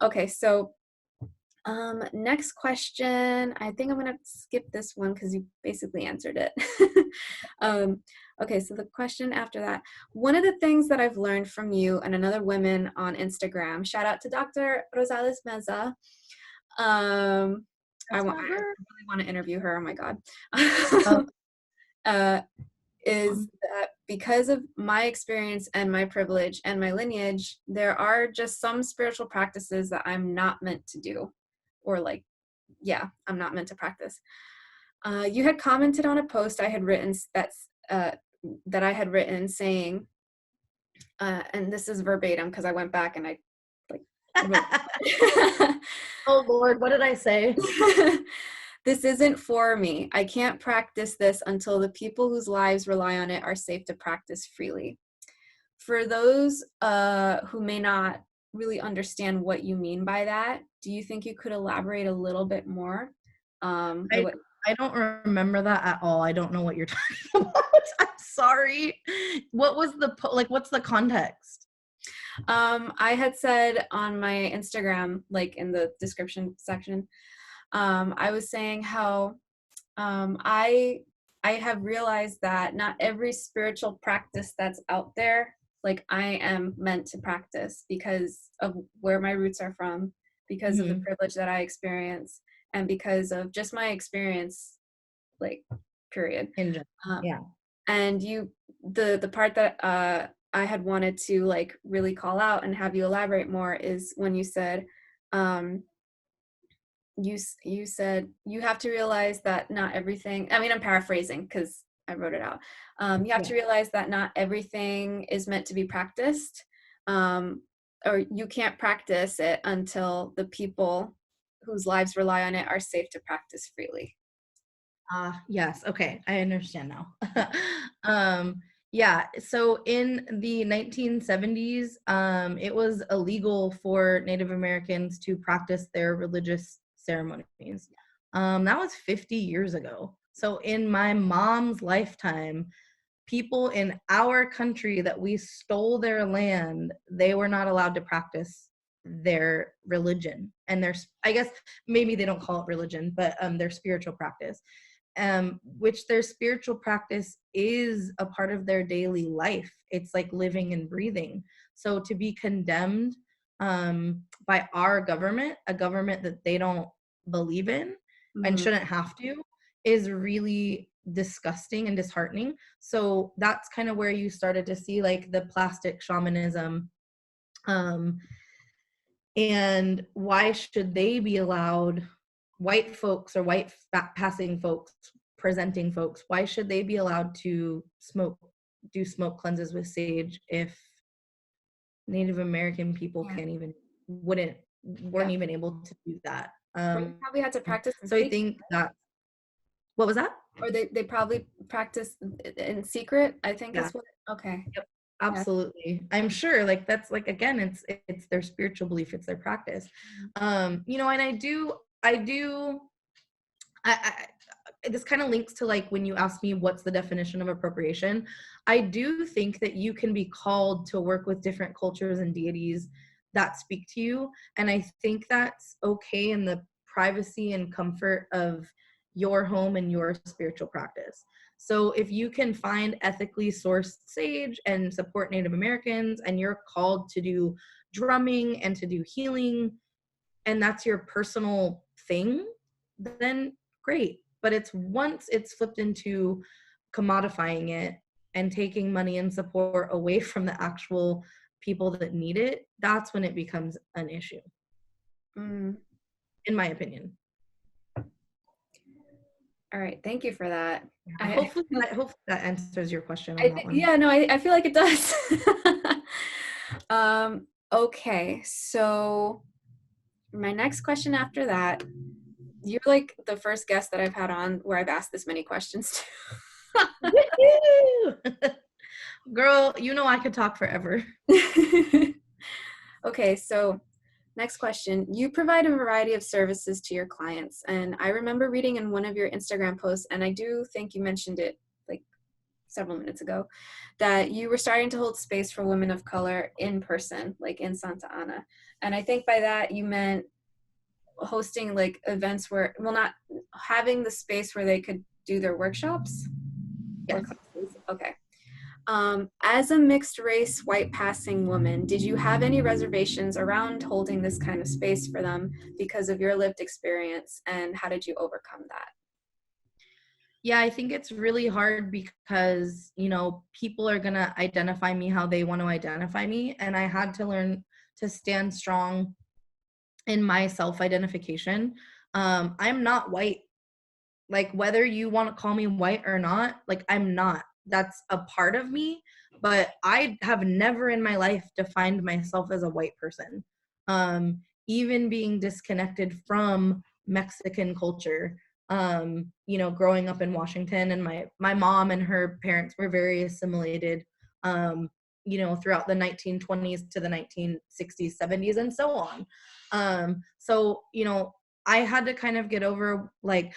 Okay, so next question. I think I'm gonna skip this one because you basically answered it. Okay, so the question after that. One of the things that I've learned from you and another woman on Instagram, shout out to Dr. Rosales Meza. I really want to interview her. Oh my God. Is that because of my experience and my privilege and my lineage, there are just some spiritual practices that I'm not meant to do, or like, yeah, I'm not meant to practice. You had commented on a post I had written that I had written saying, and this is verbatim because I went back and I like.
Oh Lord, what did I say?
This isn't for me. I can't practice this until the people whose lives rely on it are safe to practice freely. For those who may not really understand what you mean by that, do you think you could elaborate a little bit more?
I don't remember that at all. I don't know what you're talking about. I'm sorry. What was what's the context?
I had said on my Instagram, like in the description section, I was saying how I have realized that not every spiritual practice that's out there, like I am meant to practice because of where my roots are from, because of the privilege that I experience, and because of just my experience, like period.
In general, yeah.
And the part that I had wanted to like really call out and have you elaborate more is when you said, you said you have to realize that not everything, I mean, I'm paraphrasing because I wrote it out. You have to realize that not everything is meant to be practiced, or you can't practice it until the people whose lives rely on it are safe to practice freely.
Yes. Okay. I understand now. Yeah. So in the 1970s, it was illegal for Native Americans to practice their religious ceremonies. That was 50 years ago. So in my mom's lifetime, people in our country that we stole their land, they were not allowed to practice their religion and I guess maybe they don't call it religion, but their spiritual practice. Which their spiritual practice is a part of their daily life. It's like living and breathing. So to be condemned by our government, a government that they don't believe in and shouldn't have to, is really disgusting and disheartening. So that's kind of where you started to see like the plastic shamanism. And why should they be allowed, white folks or white passing folks, presenting folks, why should they be allowed to smoke do smoke cleanses with sage if Native American people
Yeah.
weren't even able to do that.
Or they probably had to practice in
So I
secret.
think that, what was that?
Or they probably practice in secret, I think
Yeah.
is what, okay.
Yep.
Yeah.
Absolutely. I'm sure like that's like, again, it's their spiritual belief, it's their practice. You know, and I this kind of links to like when you asked me what's the definition of appropriation. I do think that you can be called to work with different cultures and deities that speak to you, and I think that's okay in the privacy and comfort of your home and your spiritual practice. So if you can find ethically sourced sage and support Native Americans, and you're called to do drumming and to do healing, and that's your personal thing, then great. But it's once it's flipped into commodifying it and taking money and support away from the actual people that need it, that's when it becomes an issue,
Mm.
in my opinion.
All right, thank you for that.
Hopefully that answers your question on that one.
Yeah, no, I feel like it does. Okay, so my next question after that, you're like the first guest that I've had on where I've asked this many questions
Woo-hoo! Girl, you know I could talk forever.
to. Okay, so next question. You provide a variety of services to your clients, and I remember reading in one of your Instagram posts, and I do think you mentioned it like several minutes ago, that you were starting to hold space for women of color in person, like in Santa Ana. And I think by that you meant hosting like events where, well, not having the space where they could do their workshops.
Yes.
Okay. As a mixed race white passing woman, did you have any reservations around holding this kind of space for them because of your lived experience, and how did you overcome that?
Yeah, I think it's really hard because, you know, people are going to identify me how they want to identify me. And I had to learn to stand strong in my self-identification. I'm not white. Like, whether you want to call me white or not, like, I'm not. That's a part of me. But I have never in my life defined myself as a white person. Even being disconnected from Mexican culture. You know, growing up in Washington, and my mom and her parents were very assimilated, you know, throughout the 1920s to the 1960s, 70s, and so on. So, you know, I had to kind of get over like,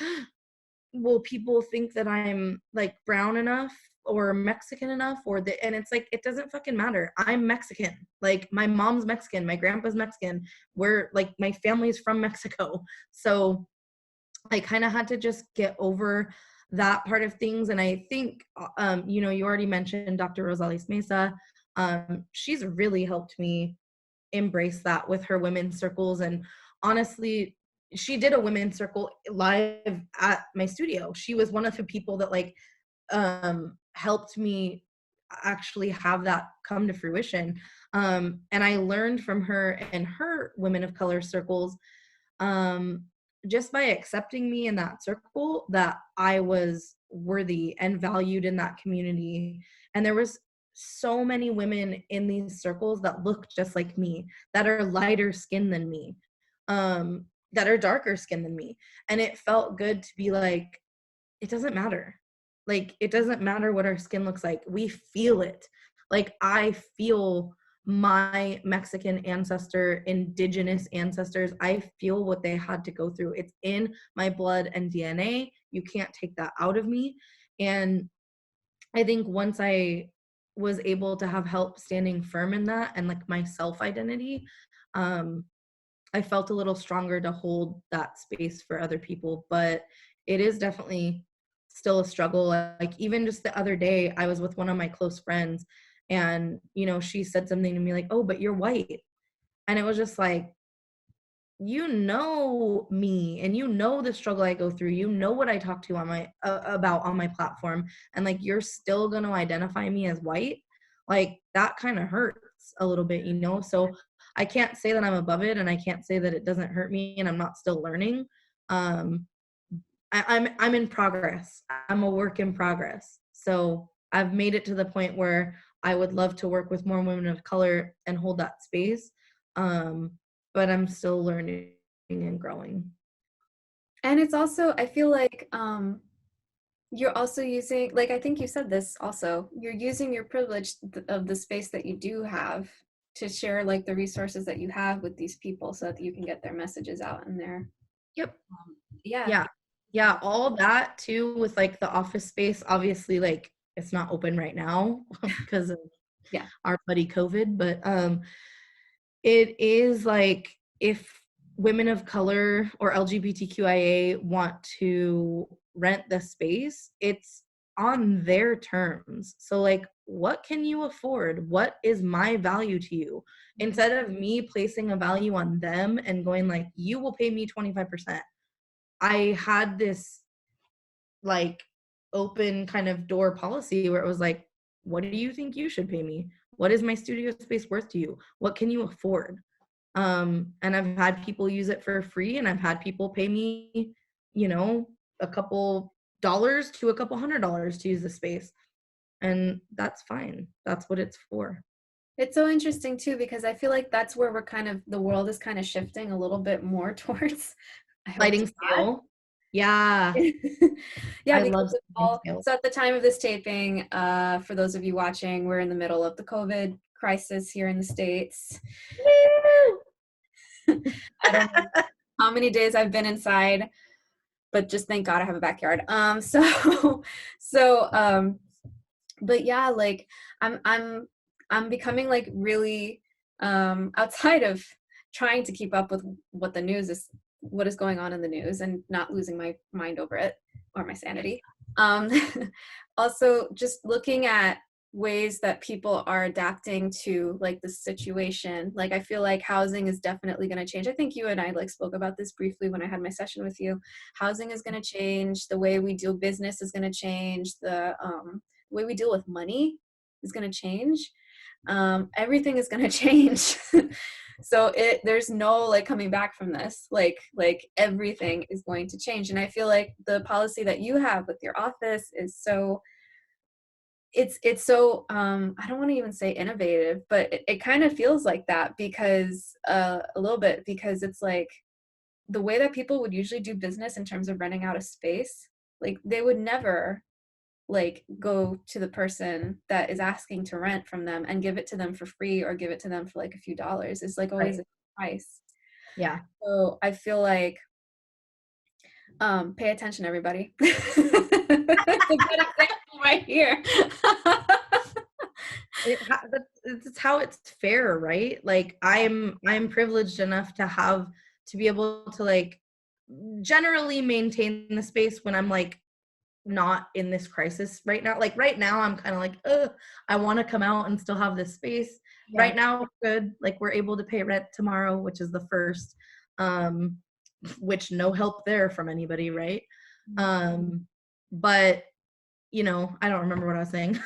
will people think that I'm like brown enough or Mexican enough, and it's like, it doesn't fucking matter. I'm Mexican. Like, my mom's Mexican, my grandpa's Mexican. We're like, my family's from Mexico. So I kind of had to just get over that part of things. And I think, you know, you already mentioned Dr. Rosales Mesa. She's really helped me embrace that with her women's circles. And honestly, she did a women's circle live at my studio. She was one of the people that like helped me actually have that come to fruition. And I learned from her and her women of color circles, just by accepting me in that circle, that I was worthy and valued in that community. And there was so many women in these circles that look just like me, that are lighter skinned than me, that are darker skinned than me. And it felt good to be like, it doesn't matter. Like, it doesn't matter what our skin looks like. We feel it. Like, I feel my Mexican ancestor, indigenous ancestors, I feel what they had to go through. It's in my blood and DNA. You can't take that out of me. And I think once I was able to have help standing firm in that and like my self-identity, I felt a little stronger to hold that space for other people. But it is definitely still a struggle. Like, even just the other day, I was with one of my close friends, and, you know, she said something to me like, "Oh, but you're white." And it was just like, you know me, and you know the struggle I go through. You know what I talk to on my about on my platform, and like, you're still going to identify me as white. Like, that kind of hurts a little bit, you know? So I can't say that I'm above it, and I can't say that it doesn't hurt me and I'm not still learning. I'm in progress. I'm a work in progress. So I've made it to the point where I would love to work with more women of color and hold that space. But I'm still learning and growing.
And it's also, I feel like you're also using, like, I think you said this also, you're using your privilege of the space that you do have to share like the resources that you have with these people so that you can get their messages out in there.
Yep.
Yeah.
Yeah, all that too with like the office space. Obviously, like it's not open right now because of
Yeah.
our buddy COVID, but it is like if women of color or LGBTQIA want to rent the space, it's on their terms. So like, what can you afford? What is my value to you? Instead of me placing a value on them and going like, you will pay me 25%. I had this like open kind of door policy where it was like, what do you think you should pay me? What is my studio space worth to you? What can you afford? And I've had people use it for free, and I've had people pay me, you know, a couple dollars to a couple $100 to use the space. And that's fine. That's what it's for.
It's so interesting too, because I feel like that's where we're kind of, the world is kind of shifting a little bit more towards, I hope
Sliding
not.
scale. Yeah.
Yeah,
I
because
love
of
sliding scale.
so at the time of this taping, for those of you watching, we're in the middle of the COVID crisis here in the States. I don't know how many days I've been inside, but just thank God I have a backyard. So but yeah, like I'm becoming like really outside of trying to keep up with what the news is, what is going on in the news, and not losing my mind over it or my sanity. um Also just looking at ways that people are adapting to like the situation. Like I feel like housing is definitely going to change. I think you and I like spoke about this briefly when I had my session with you. Housing is going to change, the way we do business is going to change, the way we deal with money is going to change. Everything is going to change. So there's no like coming back from this. Like everything is going to change. And I feel like the policy that you have with your office is so, it's so I don't want to even say innovative, but it kind of feels like that, because a little bit, because it's like the way that people would usually do business in terms of renting out a space, like they would never like go to the person that is asking to rent from them and give it to them for free or give it to them for like a few dollars. It's like always
Right.
a price.
Yeah.
So I feel like pay attention, everybody. It's a good example right here.
It's how it's fair, right? Like I'm privileged enough to be able to like generally maintain the space when I'm like not in this crisis right now. Like right now I'm kind of like, I want to come out and still have this space.
Yeah.
Right now we're good. Like we're able to pay rent tomorrow, which is the first, which no help there from anybody, right? But you know, I don't remember what I was saying.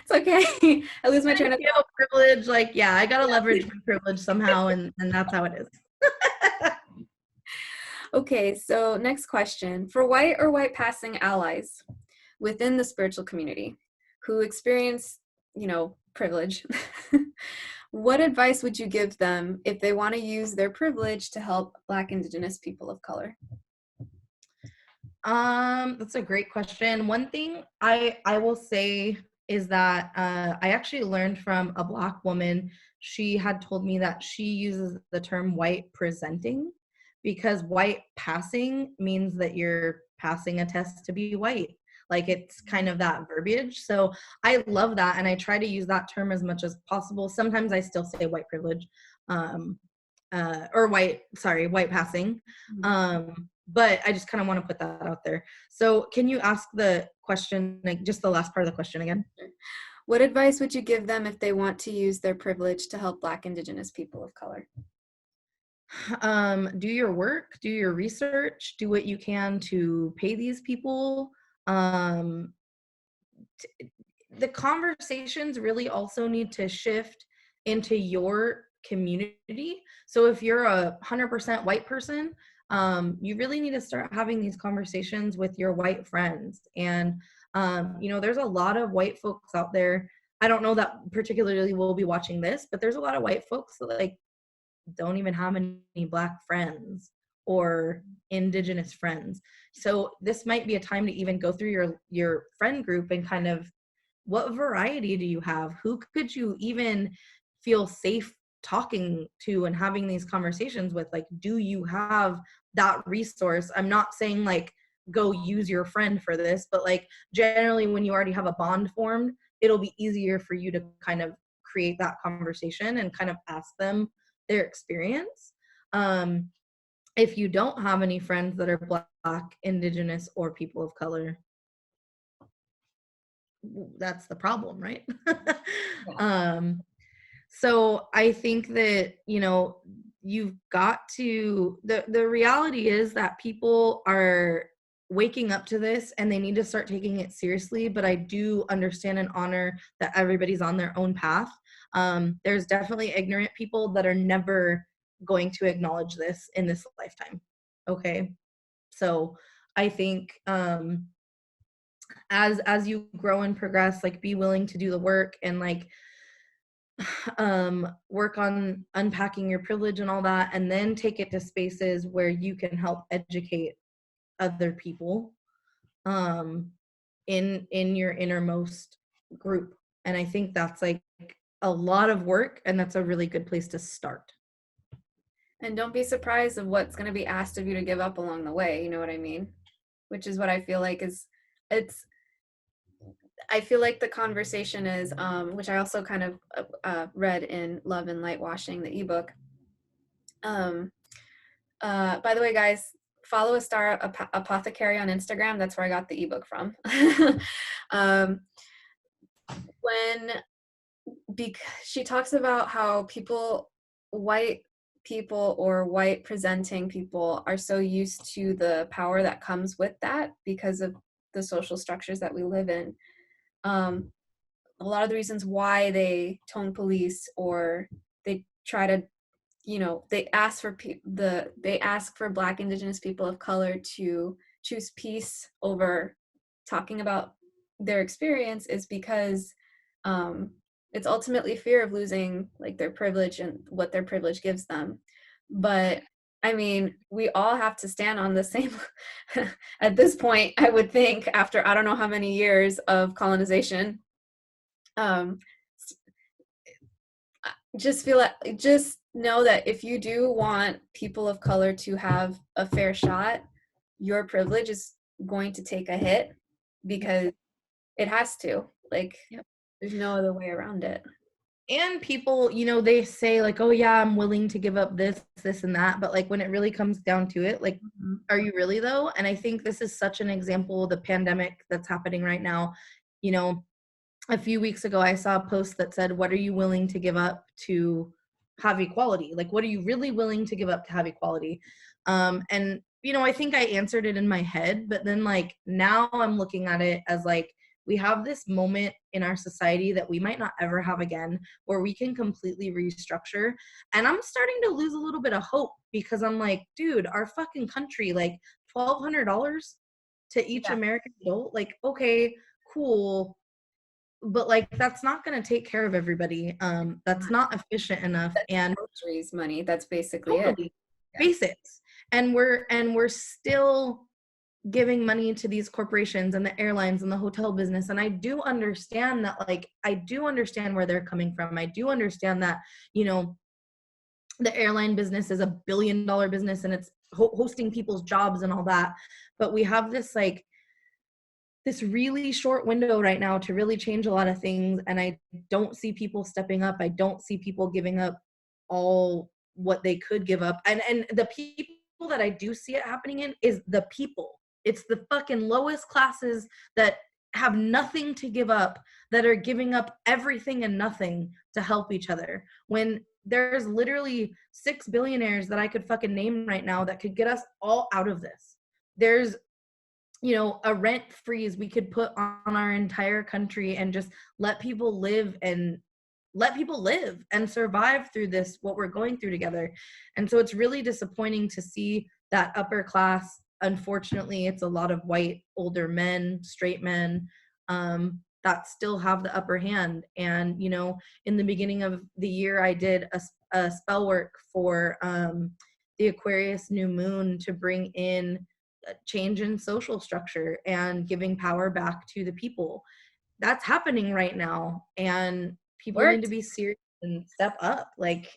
It's okay. I lose my train of thought.
Privilege, like, yeah, I gotta leverage my privilege somehow, and that's how it is.
Okay, so next question. For white or white passing allies within the spiritual community who experience, privilege, what advice would you give them if they want to use their privilege to help Black, Indigenous people of color?
That's a great question. One thing I will say is that I actually learned from a Black woman. She had told me that she uses the term white presenting, because white passing means that you're passing a test to be white. Like it's kind of that verbiage. So I love that, and I try to use that term as much as possible. Sometimes I still say white privilege, or white passing. But I just kind of want to put that out there. So can you ask the question, like just the last part of the question again?
What advice would you give them if they want to use their privilege to help Black, Indigenous people of color?
Do your work, do your research, do what you can to pay these people. The conversations really also need to shift into your community. So if you're a 100% white person, you really need to start having these conversations with your white friends. And, you know, there's a lot of white folks out there. I don't know that particularly will be watching this, but there's a lot of white folks that like don't even have any Black friends or Indigenous friends. So this might be a time to even go through your friend group and kind of, what variety do you have? Who could you even feel safe talking to and having these conversations with? Like, do you have that resource? I'm not saying like go use your friend for this, but like generally when you already have a bond formed, it'll be easier for you to kind of create that conversation and kind of ask them their experience. If you don't have any friends that are Black, Indigenous, or people of color, that's the problem, right? So I think that, you know, you've got to, the reality is that people are waking up to this and they need to start taking it seriously. But I do understand and honor that everybody's on their own path. There's definitely ignorant people that are never going to acknowledge this in this lifetime. Okay. So I think, as you grow and progress, like be willing to do the work and like work on unpacking your privilege and all that, and then take it to spaces where you can help educate other people in your innermost group. And I think that's like a lot of work, and that's a really good place to start.
And don't be surprised of what's going to be asked of you to give up along the way, you know what I mean? Which is what I feel like I feel like the conversation is, which I also kind of read in Love and Light Washing, the ebook. By the way, guys, follow a Star Apothecary on Instagram. That's where I got the ebook from. Because she talks about how white people or white presenting people are so used to the power that comes with that because of the social structures that we live in. A lot of the reasons why they tone police or they try to, you know, they ask for Black, Indigenous people of color to choose peace over talking about their experience is because it's ultimately fear of losing like their privilege and what their privilege gives them. But I mean, we all have to stand on the same at this point, I would think, after I don't know how many years of colonization. Just know that if you do want people of color to have a fair shot, your privilege is going to take a hit because it has to. Like, yep. There's no other way around it.
And people, you know, they say like, oh yeah, I'm willing to give up this and that, but like when it really comes down to it, like, are you really though? And I think this is such an example of the pandemic that's happening right now. You know, a few weeks ago I saw a post that said, what are you willing to give up to have equality? Like, what are you really willing to give up to have equality? And you know, I think I answered it in my head, but then like now I'm looking at it as like, we have this moment in our society that we might not ever have again, where we can completely restructure. And I'm starting to lose a little bit of hope because I'm like, dude, our fucking country, like $1,200 to each American adult, like, okay, cool. But like, that's not going to take care of everybody. That's not efficient enough.
That's
and
groceries money. That's basically it.
Basics. And we're still giving money to these corporations and the airlines and the hotel business. And I do understand that, like, I do understand where they're coming from. I do understand that, you know, the airline business is $1 billion business and it's hosting people's jobs and all that. But we have this, like, this really short window right now to really change a lot of things. And I don't see people stepping up. I don't see people giving up all what they could give up. And the people that I do see it happening in is the people. It's the fucking lowest classes that have nothing to give up, that are giving up everything and nothing to help each other. When there's literally 6 billionaires that I could fucking name right now that could get us all out of this. There's, you know, a rent freeze we could put on our entire country and just let people live and survive through this, what we're going through together. And so it's really disappointing to see that upper class, unfortunately, it's a lot of white, older men, straight men, that still have the upper hand. And, you know, in the beginning of the year, I did a spell work for the Aquarius new moon to bring in a change in social structure and giving power back to the people. That's happening right now. And people need to be serious and step up. Like,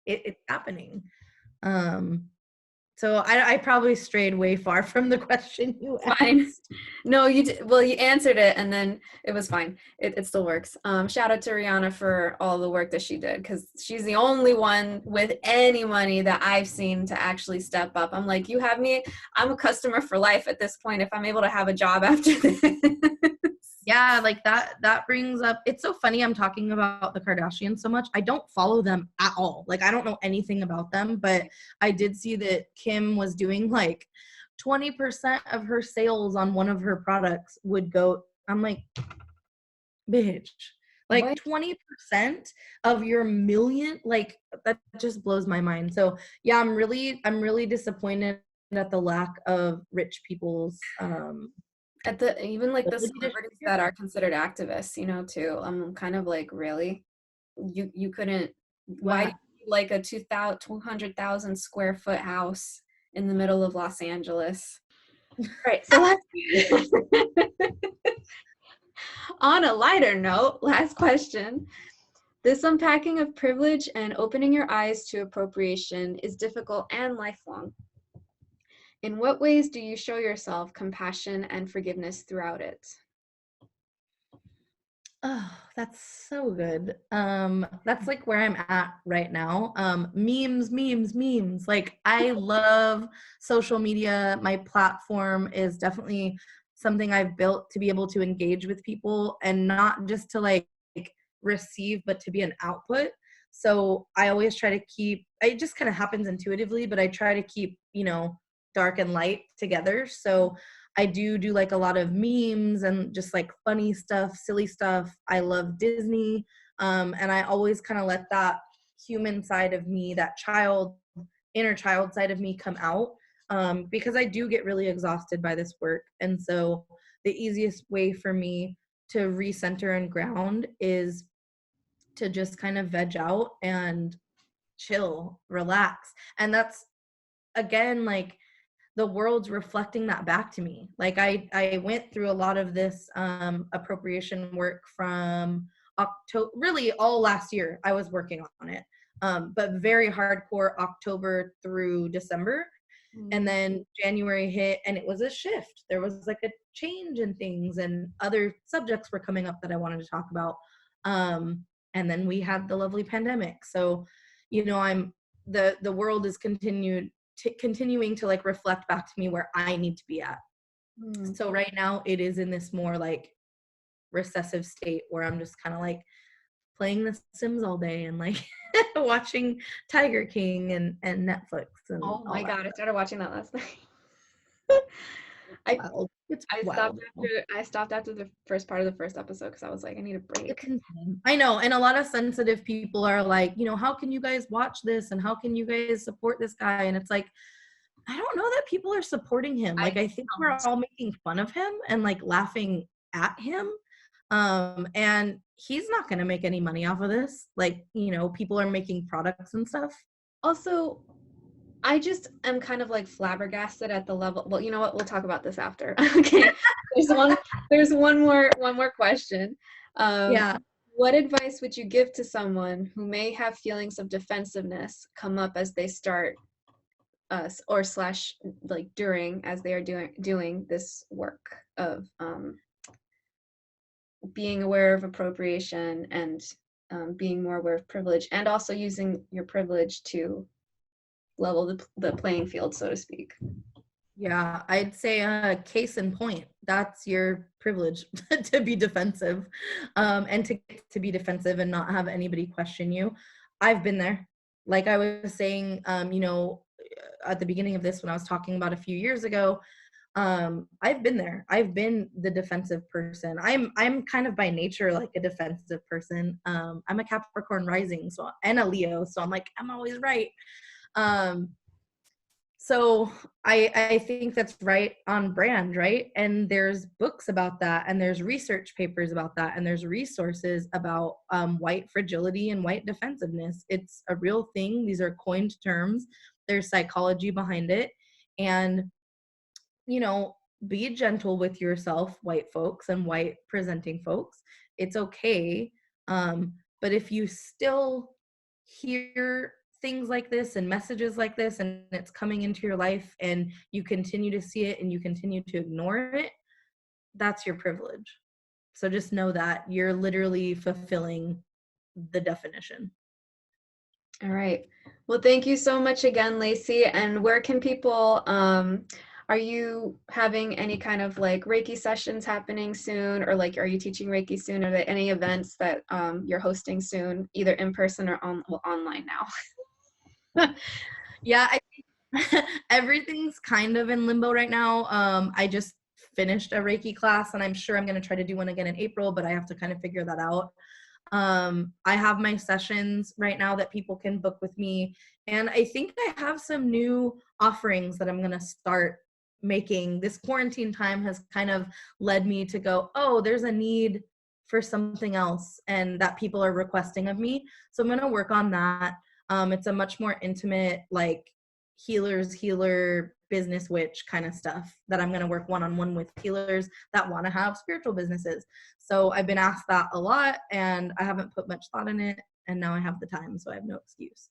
it's happening. So I probably strayed way far from the question you asked.
Fine. No, you did. Well, you answered it, and then it was fine. It still works. Shout out to Rihanna for all the work that she did, because she's the only one with any money that I've seen to actually step up. I'm like, you have me. I'm a customer for life at this point if I'm able to have a job after this.
Yeah, like that brings up, it's so funny I'm talking about the Kardashians so much. I don't follow them at all. Like, I don't know anything about them, but I did see that Kim was doing like 20% of her sales on one of her products would go. I'm like, bitch, like
What?
20% of your million, like that just blows my mind. So yeah, I'm really disappointed at the lack of rich people's
At the even like the celebrities that are considered activists, you know, too. I'm kind of like, really? You couldn't, why do you like a 200,000 square foot house in the middle of Los Angeles? Right. So let's on a lighter note, last question. This unpacking of privilege and opening your eyes to appropriation is difficult and lifelong. In what ways do you show yourself compassion and forgiveness throughout it?
Oh, that's so good. That's like where I'm at right now. Memes. Like, I love social media. My platform is definitely something I've built to be able to engage with people, and not just to like receive, but to be an output. So I always try to keep, it just kind of happens intuitively, but I try to keep, you know, dark and light together. So I do like a lot of memes and just like funny stuff, silly stuff. I love Disney. And I always kind of let that human side of me, that inner child side of me come out, because I do get really exhausted by this work. And so the easiest way for me to recenter and ground is to just kind of veg out and chill, relax. And that's, again, like, the world's reflecting that back to me. Like, I went through a lot of this appropriation work from October, really all last year I was working on it, but very hardcore October through December. And then January hit and it was a shift. There was like a change in things, and other subjects were coming up that I wanted to talk about. And then we had the lovely pandemic. So, you know, the world is continuing to like reflect back to me where I need to be at. So right now it is in this more like recessive state where I'm just kind of like playing The Sims all day and like watching Tiger King and Netflix. And
oh my God, I started watching that last night. I stopped after the first part of the first episode because I was like, I need a break.
I know, and a lot of sensitive people are like, you know, how can you guys watch this and how can you guys support this guy? And it's like, I don't know that people are supporting him. Like, I think we're all making fun of him and like laughing at him. And he's not going to make any money off of this. Like, you know, people are making products and stuff.
Also, I just am kind of like flabbergasted at the level. Well, you know what? We'll talk about this after. Okay. There's one more question.
Yeah.
What advice would you give to someone who may have feelings of defensiveness come up as they start or slash like during as they are doing this work of being aware of appropriation and being more aware of privilege, and also using your privilege to level the playing field, so to speak?
Yeah, I'd say case in point, that's your privilege to be defensive, and to be defensive and not have anybody question you. I've been there. Like I was saying, you know, at the beginning of this, when I was talking about a few years ago, I've been there. I've been the defensive person. I'm kind of by nature like a defensive person. I'm a Capricorn rising, and a Leo, so I'm like, I'm always right. So I think that's right on brand, right? And there's books about that, and there's research papers about that, and there's resources about white fragility and white defensiveness. It's a real thing. These are coined terms. There's psychology behind it. And, you know, be gentle with yourself, white folks and white presenting folks. It's okay. But if you still hear things like this and messages like this, and it's coming into your life, and you continue to see it and you continue to ignore it, that's your privilege. So just know that you're literally fulfilling the definition.
All right. Well, thank you so much again, Lacey. And where can people, are you having any kind of like Reiki sessions happening soon, or like, are you teaching Reiki soon? Are there any events that you're hosting soon, either in person or online now?
Yeah, I think everything's kind of in limbo right now. I just finished a Reiki class, and I'm sure I'm going to try to do one again in April, but I have to kind of figure that out. I have my sessions right now that people can book with me, and I think I have some new offerings that I'm going to start making. This quarantine time has kind of led me to go, oh, there's a need for something else, and that people are requesting of me. So I'm going to work on that. It's a much more intimate, like healer, business witch kind of stuff that I'm going to work one-on-one with healers that want to have spiritual businesses. So I've been asked that a lot, and I haven't put much thought in it, and now I have the time, so I have no excuse.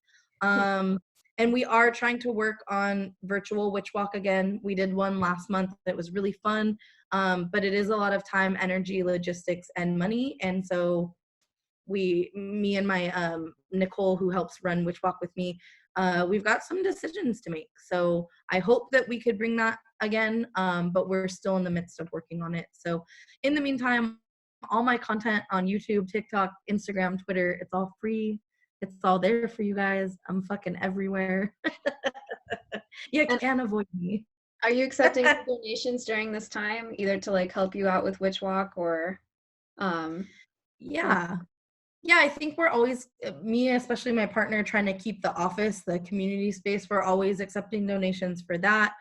And we are trying to work on virtual witch walk again. We did one last month that was really fun, but it is a lot of time, energy, logistics, and money. And so me and my Nicole, who helps run Witch Walk with me, we've got some decisions to make. So I hope that we could bring that again, but we're still in the midst of working on it. So in the meantime, all my content on YouTube, TikTok, Instagram, Twitter, it's all free. It's all there for you guys. I'm fucking everywhere. You
And
can't avoid me.
are you accepting donations during this time, either to like help you out with Witch Walk or
Yeah. Yeah, I think we're always, me, especially my partner, trying to keep the office, the community space, we're always accepting donations for that.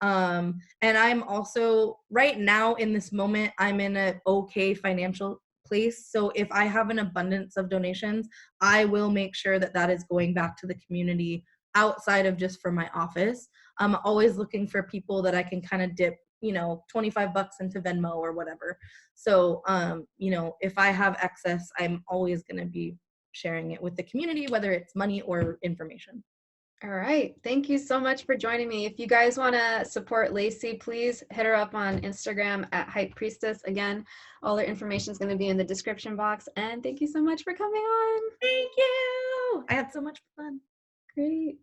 And I'm also, right now in this moment, I'm in an okay financial place. So if I have an abundance of donations, I will make sure that that is going back to the community outside of just for my office. I'm always looking for people that I can kind of dip, $25 into Venmo or whatever. So, if I have excess, I'm always going to be sharing it with the community, whether it's money or information.
all right. Thank you so much for joining me. If you guys want to support Lacey, please hit her up on Instagram at Hype Priestess. Again, all her information is going to be in the description box. And thank you so much for coming on.
Thank you. I had so much fun.
Great.